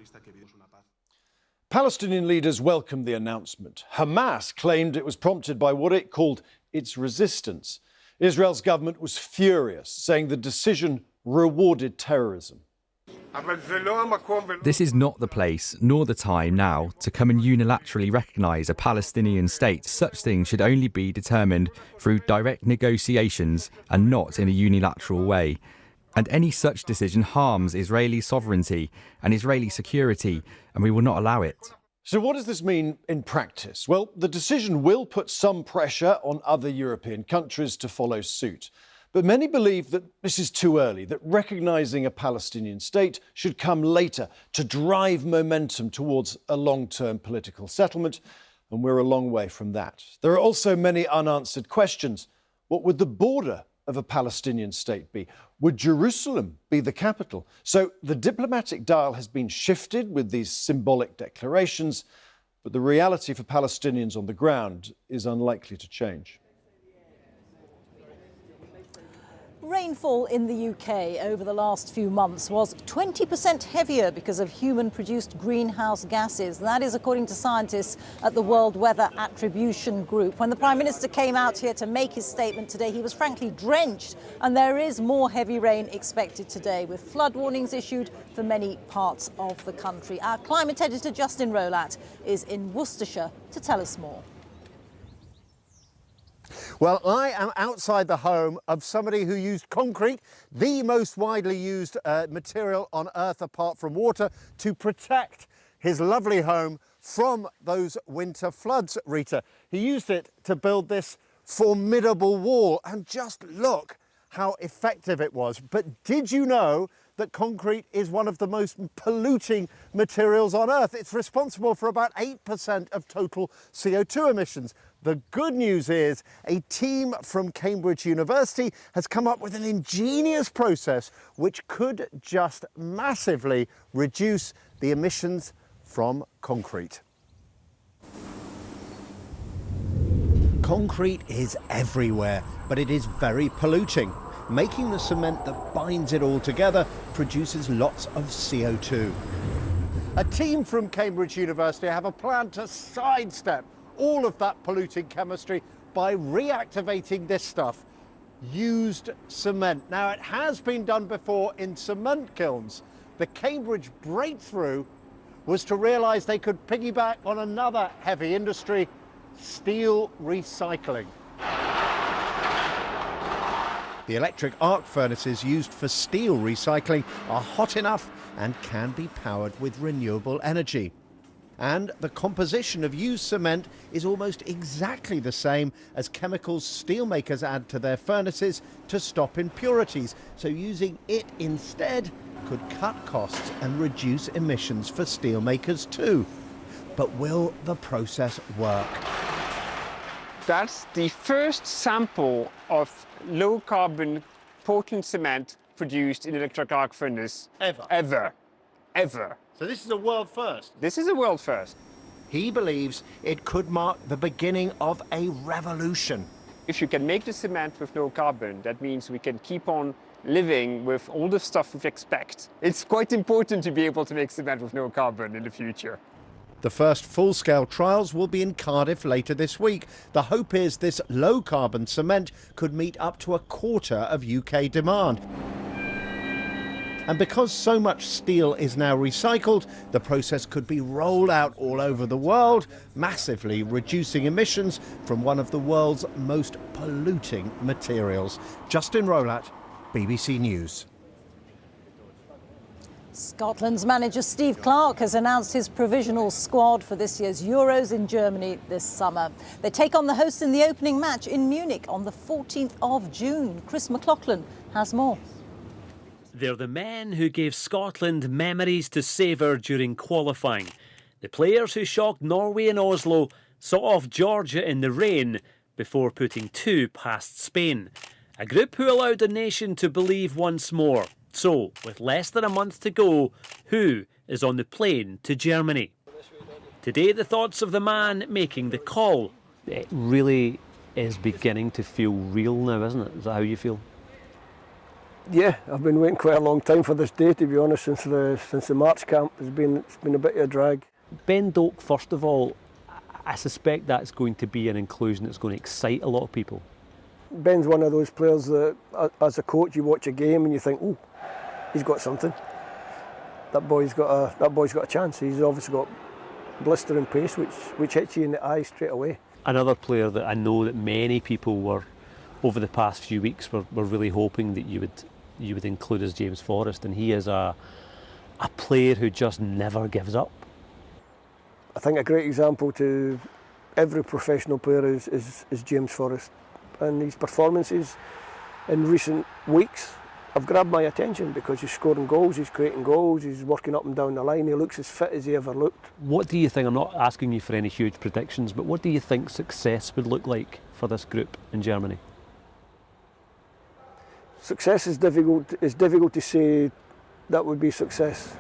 Speaker 7: Palestinian leaders welcomed the announcement. Hamas claimed it was prompted by what it called its resistance. Israel's government was furious, saying the decision rewarded terrorism.
Speaker 17: This is not the place nor the time now to come and unilaterally recognise a Palestinian state. Such things should only be determined through direct negotiations and not in a unilateral way. And any such decision harms Israeli sovereignty and Israeli security, and we will not allow it.
Speaker 7: So what does this mean in practice? Well, the decision will put some pressure on other European countries to follow suit. But many believe that this is too early, that recognising a Palestinian state should come later to drive momentum towards a long-term political settlement, and we're a long way from that. There are also many unanswered questions. What would the border of a Palestinian state be? Would Jerusalem be the capital? So the diplomatic dial has been shifted with these symbolic declarations, but the reality for Palestinians on the ground is unlikely to change.
Speaker 3: Rainfall in the UK over the last few months was 20% heavier because of human-produced greenhouse gases. That is according to scientists at the World Weather Attribution Group. When the Prime Minister came out here to make his statement today, he was frankly drenched, and there is more heavy rain expected today, with flood warnings issued for many parts of the country. Our climate editor Justin Rolat is in Worcestershire to tell us more.
Speaker 7: Well, I am outside the home of somebody who used concrete, the most widely used material on Earth apart from water, to protect his lovely home from those winter floods, Reeta. He used it to build this formidable wall, and just look how effective it was. But did you know that concrete is one of the most polluting materials on Earth? It's responsible for about 8% of total CO2 emissions. The good news is a team from Cambridge University has come up with an ingenious process which could just massively reduce the emissions from concrete. Concrete is everywhere, but it is very polluting. Making the cement that binds it all together produces lots of CO2. A team from Cambridge University have a plan to sidestep all of that polluting chemistry by reactivating this stuff, used cement. Now, it has been done before in cement kilns. The Cambridge breakthrough was to realise they could piggyback on another heavy industry, steel recycling. The electric arc furnaces used for steel recycling are hot enough and can be powered with renewable energy. And the composition of used cement is almost exactly the same as chemicals steelmakers add to their furnaces to stop impurities. So using it instead could cut costs and reduce emissions for steelmakers too. But will the process work?
Speaker 1: That's the first sample of low-carbon Portland cement produced in electric arc furnace. Ever.
Speaker 7: So this is a world first?
Speaker 1: This is a world first.
Speaker 7: He believes it could mark the beginning of a revolution.
Speaker 1: If you can make the cement with no carbon, that means we can keep on living with all the stuff we expect. It's quite important to be able to make cement with no carbon in the future.
Speaker 7: The first full-scale trials will be in Cardiff later this week. The hope is this low-carbon cement could meet up to a quarter of UK demand. And because so much steel is now recycled, the process could be rolled out all over the world, massively reducing emissions from one of the world's most polluting materials. Justin Rolat, BBC News.
Speaker 3: Scotland's manager Steve Clarke has announced his provisional squad for this year's Euros in Germany this summer. They take on the hosts in the opening match in Munich on the 14th of June. Chris McLaughlin has more.
Speaker 19: They're the men who gave Scotland memories to savour during qualifying. The players who shocked Norway in Oslo, saw off Georgia in the rain before putting two past Spain. A group who allowed the nation to believe once more. So, with less than a month to go, who is on the plane to Germany? Today, the thoughts of the man making the call.
Speaker 11: It really is beginning to feel real now, isn't it? Is that how you feel?
Speaker 20: Yeah, I've been waiting quite a long time for this day, to be honest, since the March camp. It's been a bit of a drag.
Speaker 11: Ben Doak, first of all, I suspect that's going to be an inclusion that's going to excite a lot of people.
Speaker 20: Ben's one of those players that, as a coach, you watch a game and you think, oh, he's got something. That boy's got a chance. He's obviously got blistering pace, which hits you in the eye straight away.
Speaker 11: Another player that I know that many people were, over the past few weeks, were really hoping that you would include as James Forrest, and he is a player who just never gives up.
Speaker 20: I think a great example to every professional player is James Forrest, and his performances in recent weeks have grabbed my attention because he's scoring goals, he's creating goals, he's working up and down the line, he looks as fit as he ever looked.
Speaker 11: What do you think, I'm not asking you for any huge predictions, but what do you think success would look like for this group in Germany?
Speaker 20: Success is difficult to say that would be success.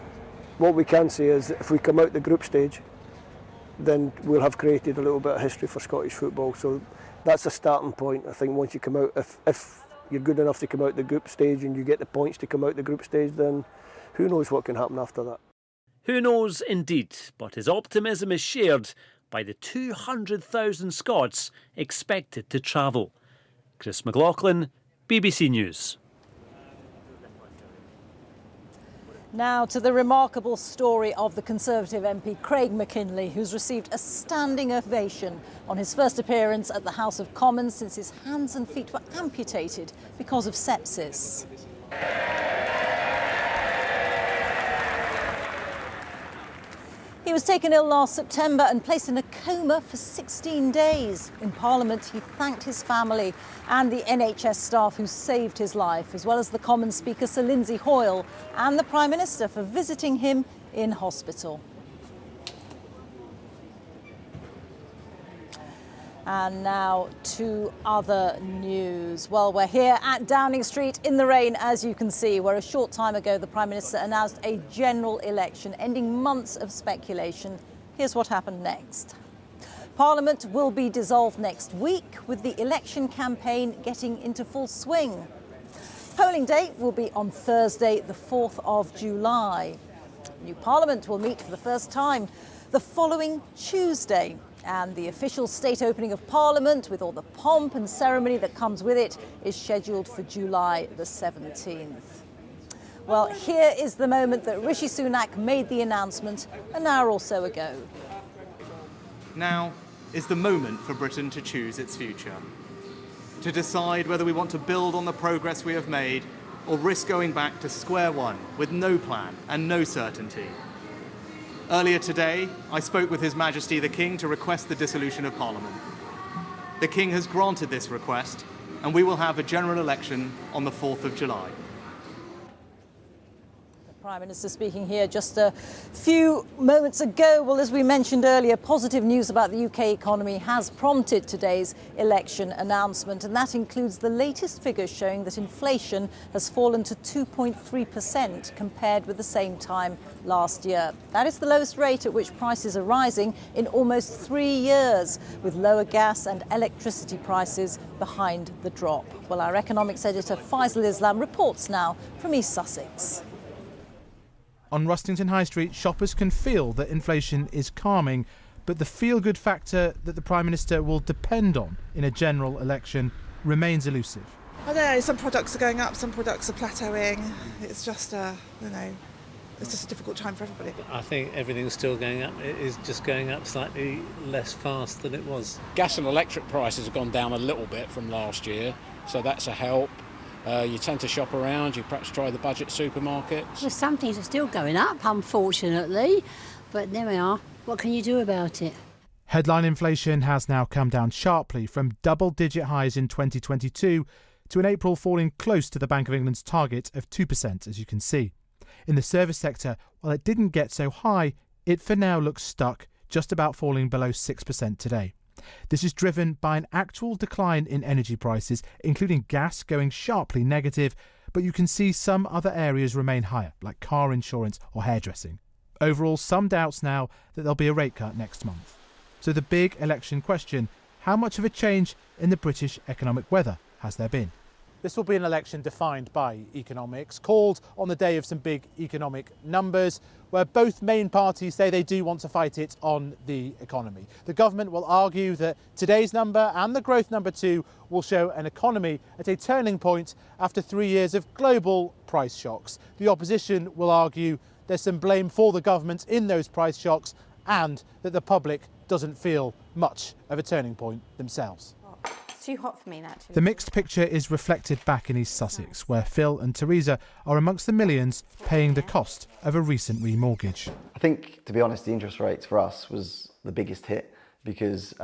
Speaker 20: What we can say is that if we come out the group stage, then we'll have created a little bit of history for Scottish football. So that's a starting point. I think once you come out, if you're good enough to come out the group stage and you get the points to come out the group stage, then who knows what can happen after that.
Speaker 19: Who knows indeed, but his optimism is shared by the 200,000 Scots expected to travel. Chris McLaughlin, BBC News.
Speaker 3: Now to the remarkable story of the Conservative MP Craig McKinley, who's received a standing ovation on his first appearance at the House of Commons since his hands and feet were amputated because of sepsis. He was taken ill last September and placed in a coma for 16 days. In Parliament, he thanked his family and the NHS staff who saved his life, as well as the Commons Speaker Sir Lindsay Hoyle and the Prime Minister for visiting him in hospital. And now to other news. Well, we're here at Downing Street in the rain, as you can see, where a short time ago the Prime Minister announced a general election, ending months of speculation. Here's what happened next. Parliament will be dissolved next week, with the election campaign getting into full swing. Polling date will be on Thursday, the 4th of July. New Parliament will meet for the first time the following Tuesday. And the official state opening of Parliament, with all the pomp and ceremony that comes with it, is scheduled for July the 17th. Well, here is the moment that Rishi Sunak made the announcement an hour or so ago.
Speaker 26: Now is the moment for Britain to choose its future, to decide whether we want to build on the progress we have made or risk going back to square one with no plan and no certainty. Earlier today, I spoke with His Majesty the King to request the dissolution of Parliament. The King has granted this request, and we will have a general election on the 4th of July.
Speaker 3: Prime Minister speaking here just a few moments ago. Well, as we mentioned earlier, positive news about the UK economy has prompted today's election announcement, and that includes the latest figures showing that inflation has fallen to 2.3% compared with the same time last year. That is the lowest rate at which prices are rising in almost 3 years, with lower gas and electricity prices behind the drop. Well, our economics editor Faisal Islam reports now from East Sussex.
Speaker 4: On Rustington High Street, shoppers can feel that inflation is calming, but the feel-good factor that the Prime Minister will depend on in a general election remains elusive.
Speaker 5: I don't know, some products are going up, some products are plateauing. It's just, it's just a difficult time for everybody.
Speaker 11: I think everything's still going up. It is just going up slightly less fast than it was.
Speaker 6: Gas and electric prices have gone down a little bit from last year, so that's a help. You tend to shop around, you perhaps try the budget supermarkets.
Speaker 21: Well, some things are still going up, unfortunately, but there we are. What can you do about it?
Speaker 4: Headline inflation has now come down sharply from double-digit highs in 2022 to in April falling close to the Bank of England's target of 2%, as you can see. In the service sector, while it didn't get so high, it for now looks stuck, just about falling below 6% today. This is driven by an actual decline in energy prices, including gas going sharply negative, but you can see some other areas remain higher, like car insurance or hairdressing. Overall, some doubts now that there'll be a rate cut next month. So the big election question, how much of a change in the British economic weather has there been? This will be an election defined by economics, called on the day of some big economic numbers, where both main parties say they do want to fight it on the economy. The government will argue that today's number and the growth number too will show an economy at a turning point after 3 years of global price shocks. The opposition will argue there's some blame for the government in those price shocks and that the public doesn't feel much of a turning point themselves.
Speaker 22: Too hot for me, actually.
Speaker 4: The mixed picture is reflected back in East Sussex, where Phil and Teresa are amongst the millions paying the cost of a recent remortgage.
Speaker 23: I think, to be honest, the interest rates for us was the biggest hit because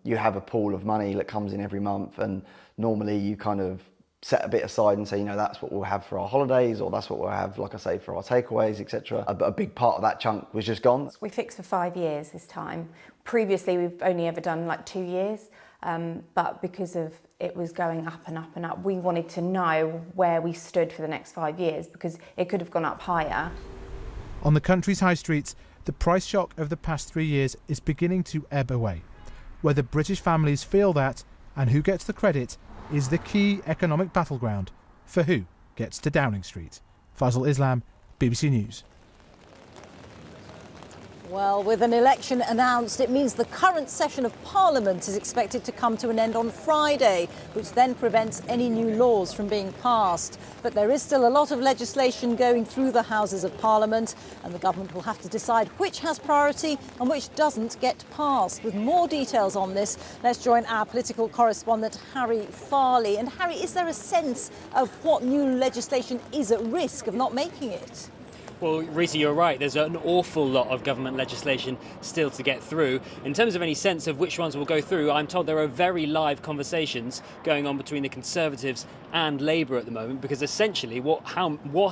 Speaker 23: you have a pool of money that comes in every month, and normally you kind of set a bit aside and say, you know, that's what we'll have for our holidays, or that's what we'll have, like I say, for our takeaways, etc. But a big part of that chunk was just gone.
Speaker 22: We fixed for 5 years this time. Previously, we've only ever done like 2 years. But because of it was going up and up and up, we wanted to know where we stood for the next 5 years because it could have gone up higher.
Speaker 4: On the country's high streets, the price shock of the past 3 years is beginning to ebb away. Whether British families feel that and who gets the credit is the key economic battleground for who gets to Downing Street. Faisal Islam, BBC News.
Speaker 3: Well, with an election announced, it means the current session of Parliament is expected to come to an end on Friday, which then prevents any new laws from being passed. But there is still a lot of legislation going through the Houses of Parliament, and the government will have to decide which has priority and which doesn't get passed. With more details on this, let's join our political correspondent, Harry Farley. And Harry, is there a sense of what new legislation is at risk of not making it?
Speaker 2: Well, Reeta, you're right. There's an awful lot of government legislation still to get through. In terms of any sense of which ones will go through, I'm told there are very live conversations going on between the Conservatives and Labour at the moment, because essentially what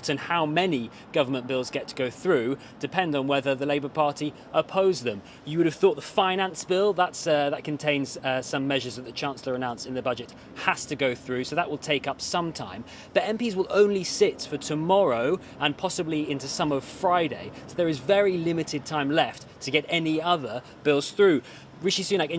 Speaker 2: and how many government bills get to go through depend on whether the Labour Party oppose them. You would have thought the finance bill, that contains some measures that the Chancellor announced in the budget, has to go through, so that will take up some time. But MPs will only sit for tomorrow and possibly into some of Friday, so there is very limited time left to get any other bills through. Rishi Sunak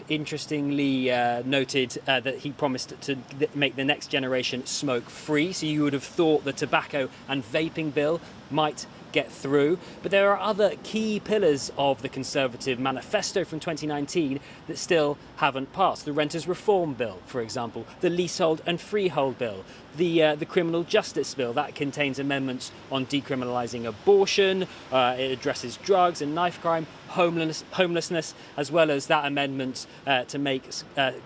Speaker 2: interestingly noted that he promised to make the next generation smoke-free, so you would have thought the tobacco and vaping bill might get through. But there are other key pillars of the Conservative manifesto from 2019 that still haven't passed. The Renters Reform Bill, for example, the Leasehold and Freehold Bill, the Criminal Justice Bill, that contains amendments on decriminalising abortion, it addresses drugs and knife crime, homelessness, as well as that amendment to make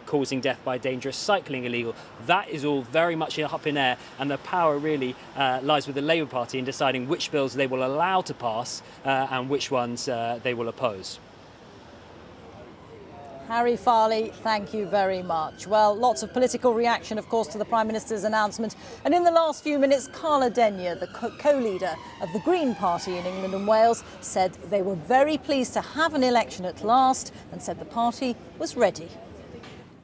Speaker 2: causing death by dangerous cycling illegal. That is all very much up in air, and the power really lies with the Labour Party in deciding which bills they will allow to pass and which ones they will oppose.
Speaker 3: Harry Farley, thank you very much. Well, lots of political reaction, of course, to the Prime Minister's announcement. And in the last few minutes, Carla Denyer, the co-leader of the Green Party in England and Wales, said they were very pleased to have an election at last and said the party was ready.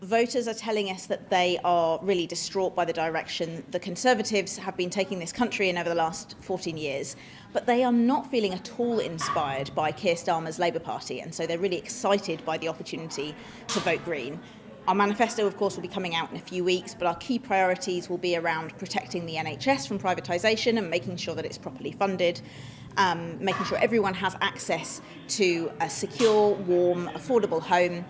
Speaker 8: Voters are telling us that they are really distraught by the direction the Conservatives have been taking this country in over the last 14 years. But they are not feeling at all inspired by Keir Starmer's Labour Party, and so they're really excited by the opportunity to vote Green. Our manifesto, of course, will be coming out in a few weeks, but our key priorities will be around protecting the NHS from privatisation and making sure that it's properly funded, making sure everyone has access to a secure, warm, affordable home.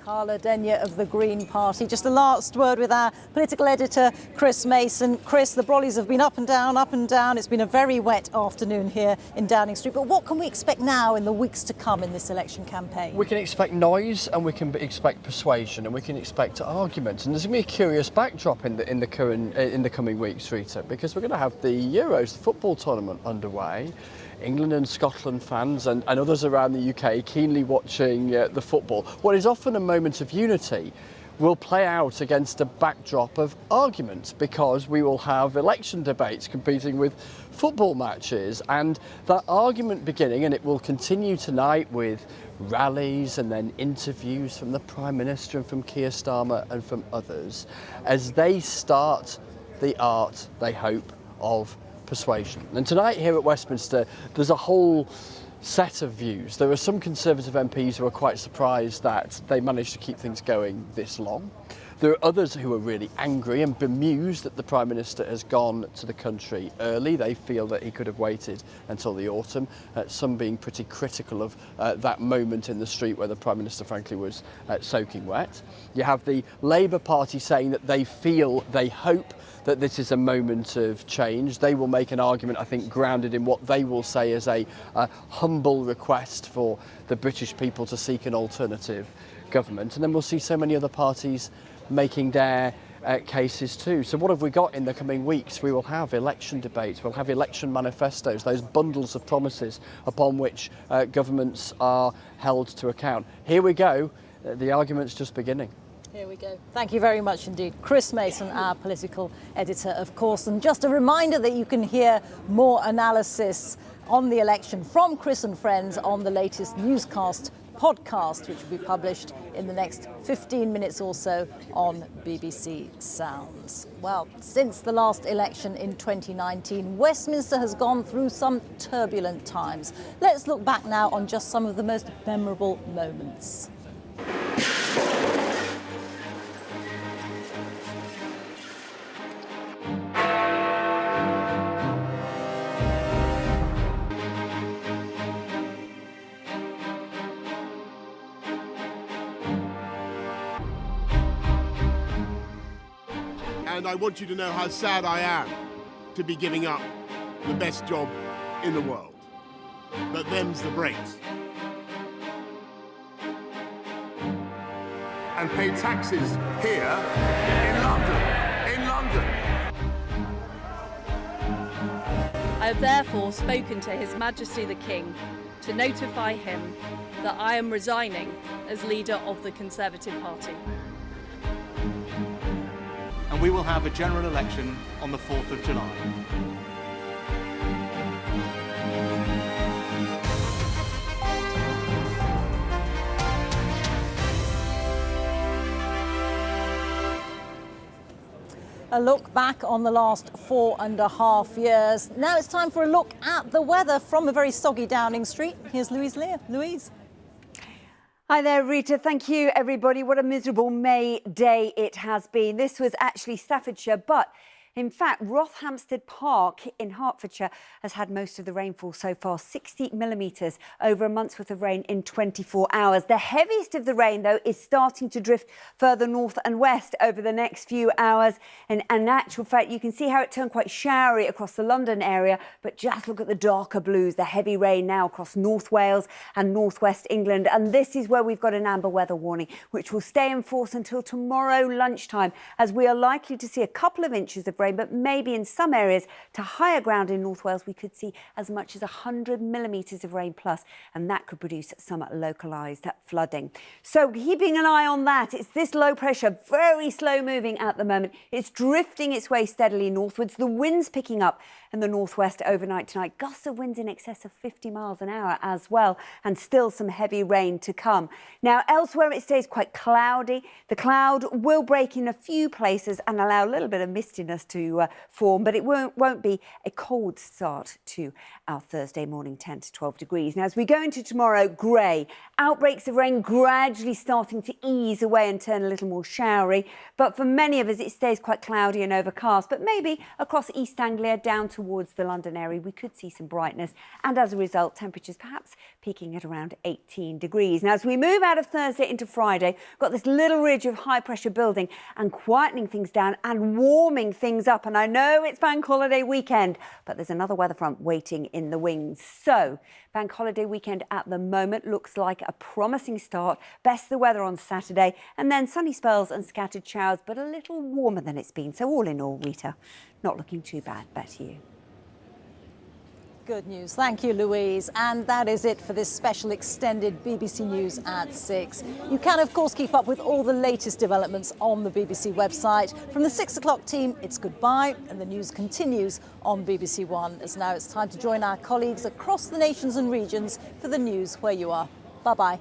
Speaker 3: Carla Denyer of the Green Party. Just a last word with our political editor, Chris Mason. Chris, the brollies have been up and down, up and down. It's been a very wet afternoon here in Downing Street. But what can we expect now in the weeks to come in this election campaign?
Speaker 10: We can expect noise, and we can expect persuasion, and we can expect arguments. And there's going to be a curious backdrop in the coming weeks, Rita, because we're going to have the Euros, the football tournament, underway. England and Scotland fans and others around the UK keenly watching the football. What is often a moment of unity will play out against a backdrop of arguments, because we will have election debates competing with football matches, and that argument beginning, and it will continue tonight with rallies and then interviews from the Prime Minister and from Keir Starmer and from others as they start the art, they hope, of persuasion. And tonight here at Westminster there's a whole set of views. There are some Conservative MPs who are quite surprised that they managed to keep things going this long. There are others who are really angry and bemused that the Prime Minister has gone to the country early. They feel that he could have waited until the autumn, some being pretty critical of that moment in the street where the Prime Minister frankly was soaking wet. You have the Labour Party saying that they feel, they hope that this is a moment of change. They will make an argument, I think, grounded in what they will say is a humble request for the British people to seek an alternative government. And then we'll see so many other parties making their cases too. So what have we got in the coming weeks? We will have election debates, we'll have election manifestos, those bundles of promises upon which governments are held to account. Here we go, the argument's just beginning.
Speaker 3: Here we go. Thank you very much indeed. Chris Mason, our political editor, of course. And just a reminder that you can hear more analysis on the election from Chris and friends on the latest Newscast podcast, which will be published in the next 15 minutes or so on BBC Sounds. Well, since the last election in 2019, Westminster has gone through some turbulent times. Let's look back now on just some of the most memorable moments.
Speaker 13: And I want you to know how sad I am to be giving up the best job in the world. But them's the breaks. And pay taxes here in London.
Speaker 14: I have therefore spoken to His Majesty the King to notify him that I am resigning as leader of the Conservative Party.
Speaker 26: And we will have a general election on the 4th of July.
Speaker 3: A look back on the last 4.5 years. Now it's time for a look at the weather from a very soggy Downing Street. Here's Louise Lear. Louise.
Speaker 15: Hi there, Rita. Thank you, everybody. What a miserable May day it has been. This was actually Staffordshire, but in fact, Rothamsted Park in Hertfordshire has had most of the rainfall so far, 60 millimetres over a month's worth of rain in 24 hours. The heaviest of the rain, though, is starting to drift further north and west over the next few hours. And in actual fact, you can see how it turned quite showery across the London area. But just look at the darker blues, the heavy rain now across North Wales and northwest England. And this is where we've got an amber weather warning, which will stay in force until tomorrow lunchtime, as we are likely to see a couple of inches of rain, but maybe in some areas to higher ground in North Wales, we could see as much as 100 millimetres of rain plus, and that could produce some localised flooding. So keeping an eye on that. It's this low pressure, very slow moving at the moment. It's drifting its way steadily northwards. The wind's picking up in the northwest overnight tonight. Gusts of winds in excess of 50 miles an hour as well, and still some heavy rain to come. Now, elsewhere it stays quite cloudy. The cloud will break in a few places and allow a little bit of mistiness to form, but it won't be a cold start to our Thursday morning, 10 to 12 degrees. Now, as we go into tomorrow, grey. Outbreaks of rain gradually starting to ease away and turn a little more showery. But for many of us, it stays quite cloudy and overcast. But maybe across East Anglia down towards the London area, we could see some brightness. And as a result, temperatures perhaps peaking at around 18 degrees. Now, as we move out of Thursday into Friday, we've got this little ridge of high pressure building and quietening things down and warming things up. And I know it's bank holiday weekend, but there's another weather front waiting in the wings. So bank holiday weekend at the moment looks like a promising start. Best of the weather on Saturday, and then sunny spells and scattered showers, but a little warmer than it's been. So all in all, Rita, not looking too bad. Back to you.
Speaker 3: Good news. Thank you, Louise. And that is it for this special extended BBC News at 6. You can, of course, keep up with all the latest developments on the BBC website. From the 6 o'clock team, it's goodbye, and the news continues on BBC One. As now it's time to join our colleagues across the nations and regions for the news where you are. Bye-bye.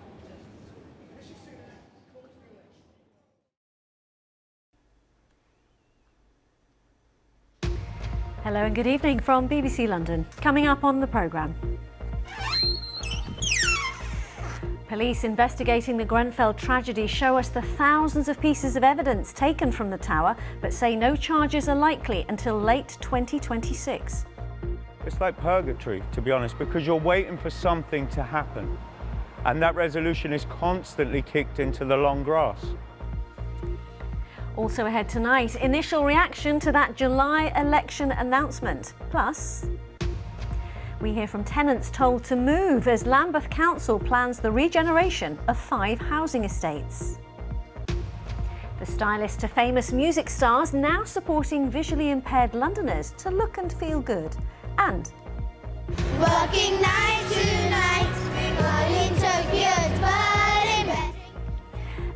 Speaker 18: Hello and good evening from BBC London. Coming up on the programme. Police investigating the Grenfell tragedy show us the thousands of pieces of evidence taken from the tower, but say no charges are likely until late 2026.
Speaker 24: It's like purgatory, to be honest, because you're waiting for something to happen. And that resolution is constantly kicked into the long grass.
Speaker 18: Also ahead tonight, initial reaction to that July election announcement. Plus, we hear from tenants told to move as Lambeth Council plans the regeneration of 5 housing estates. The stylist to famous music stars now supporting visually impaired Londoners to look and feel good. And
Speaker 25: working night to night, while in Tokyo's burning bed.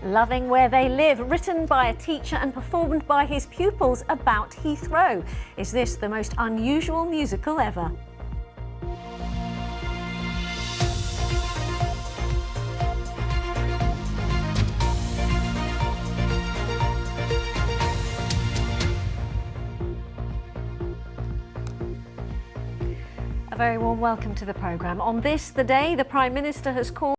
Speaker 18: Loving Where They Live, written by a teacher and performed by his pupils about Heathrow. Is this the most unusual musical ever? A very warm welcome to the programme. On this, the day the Prime Minister has called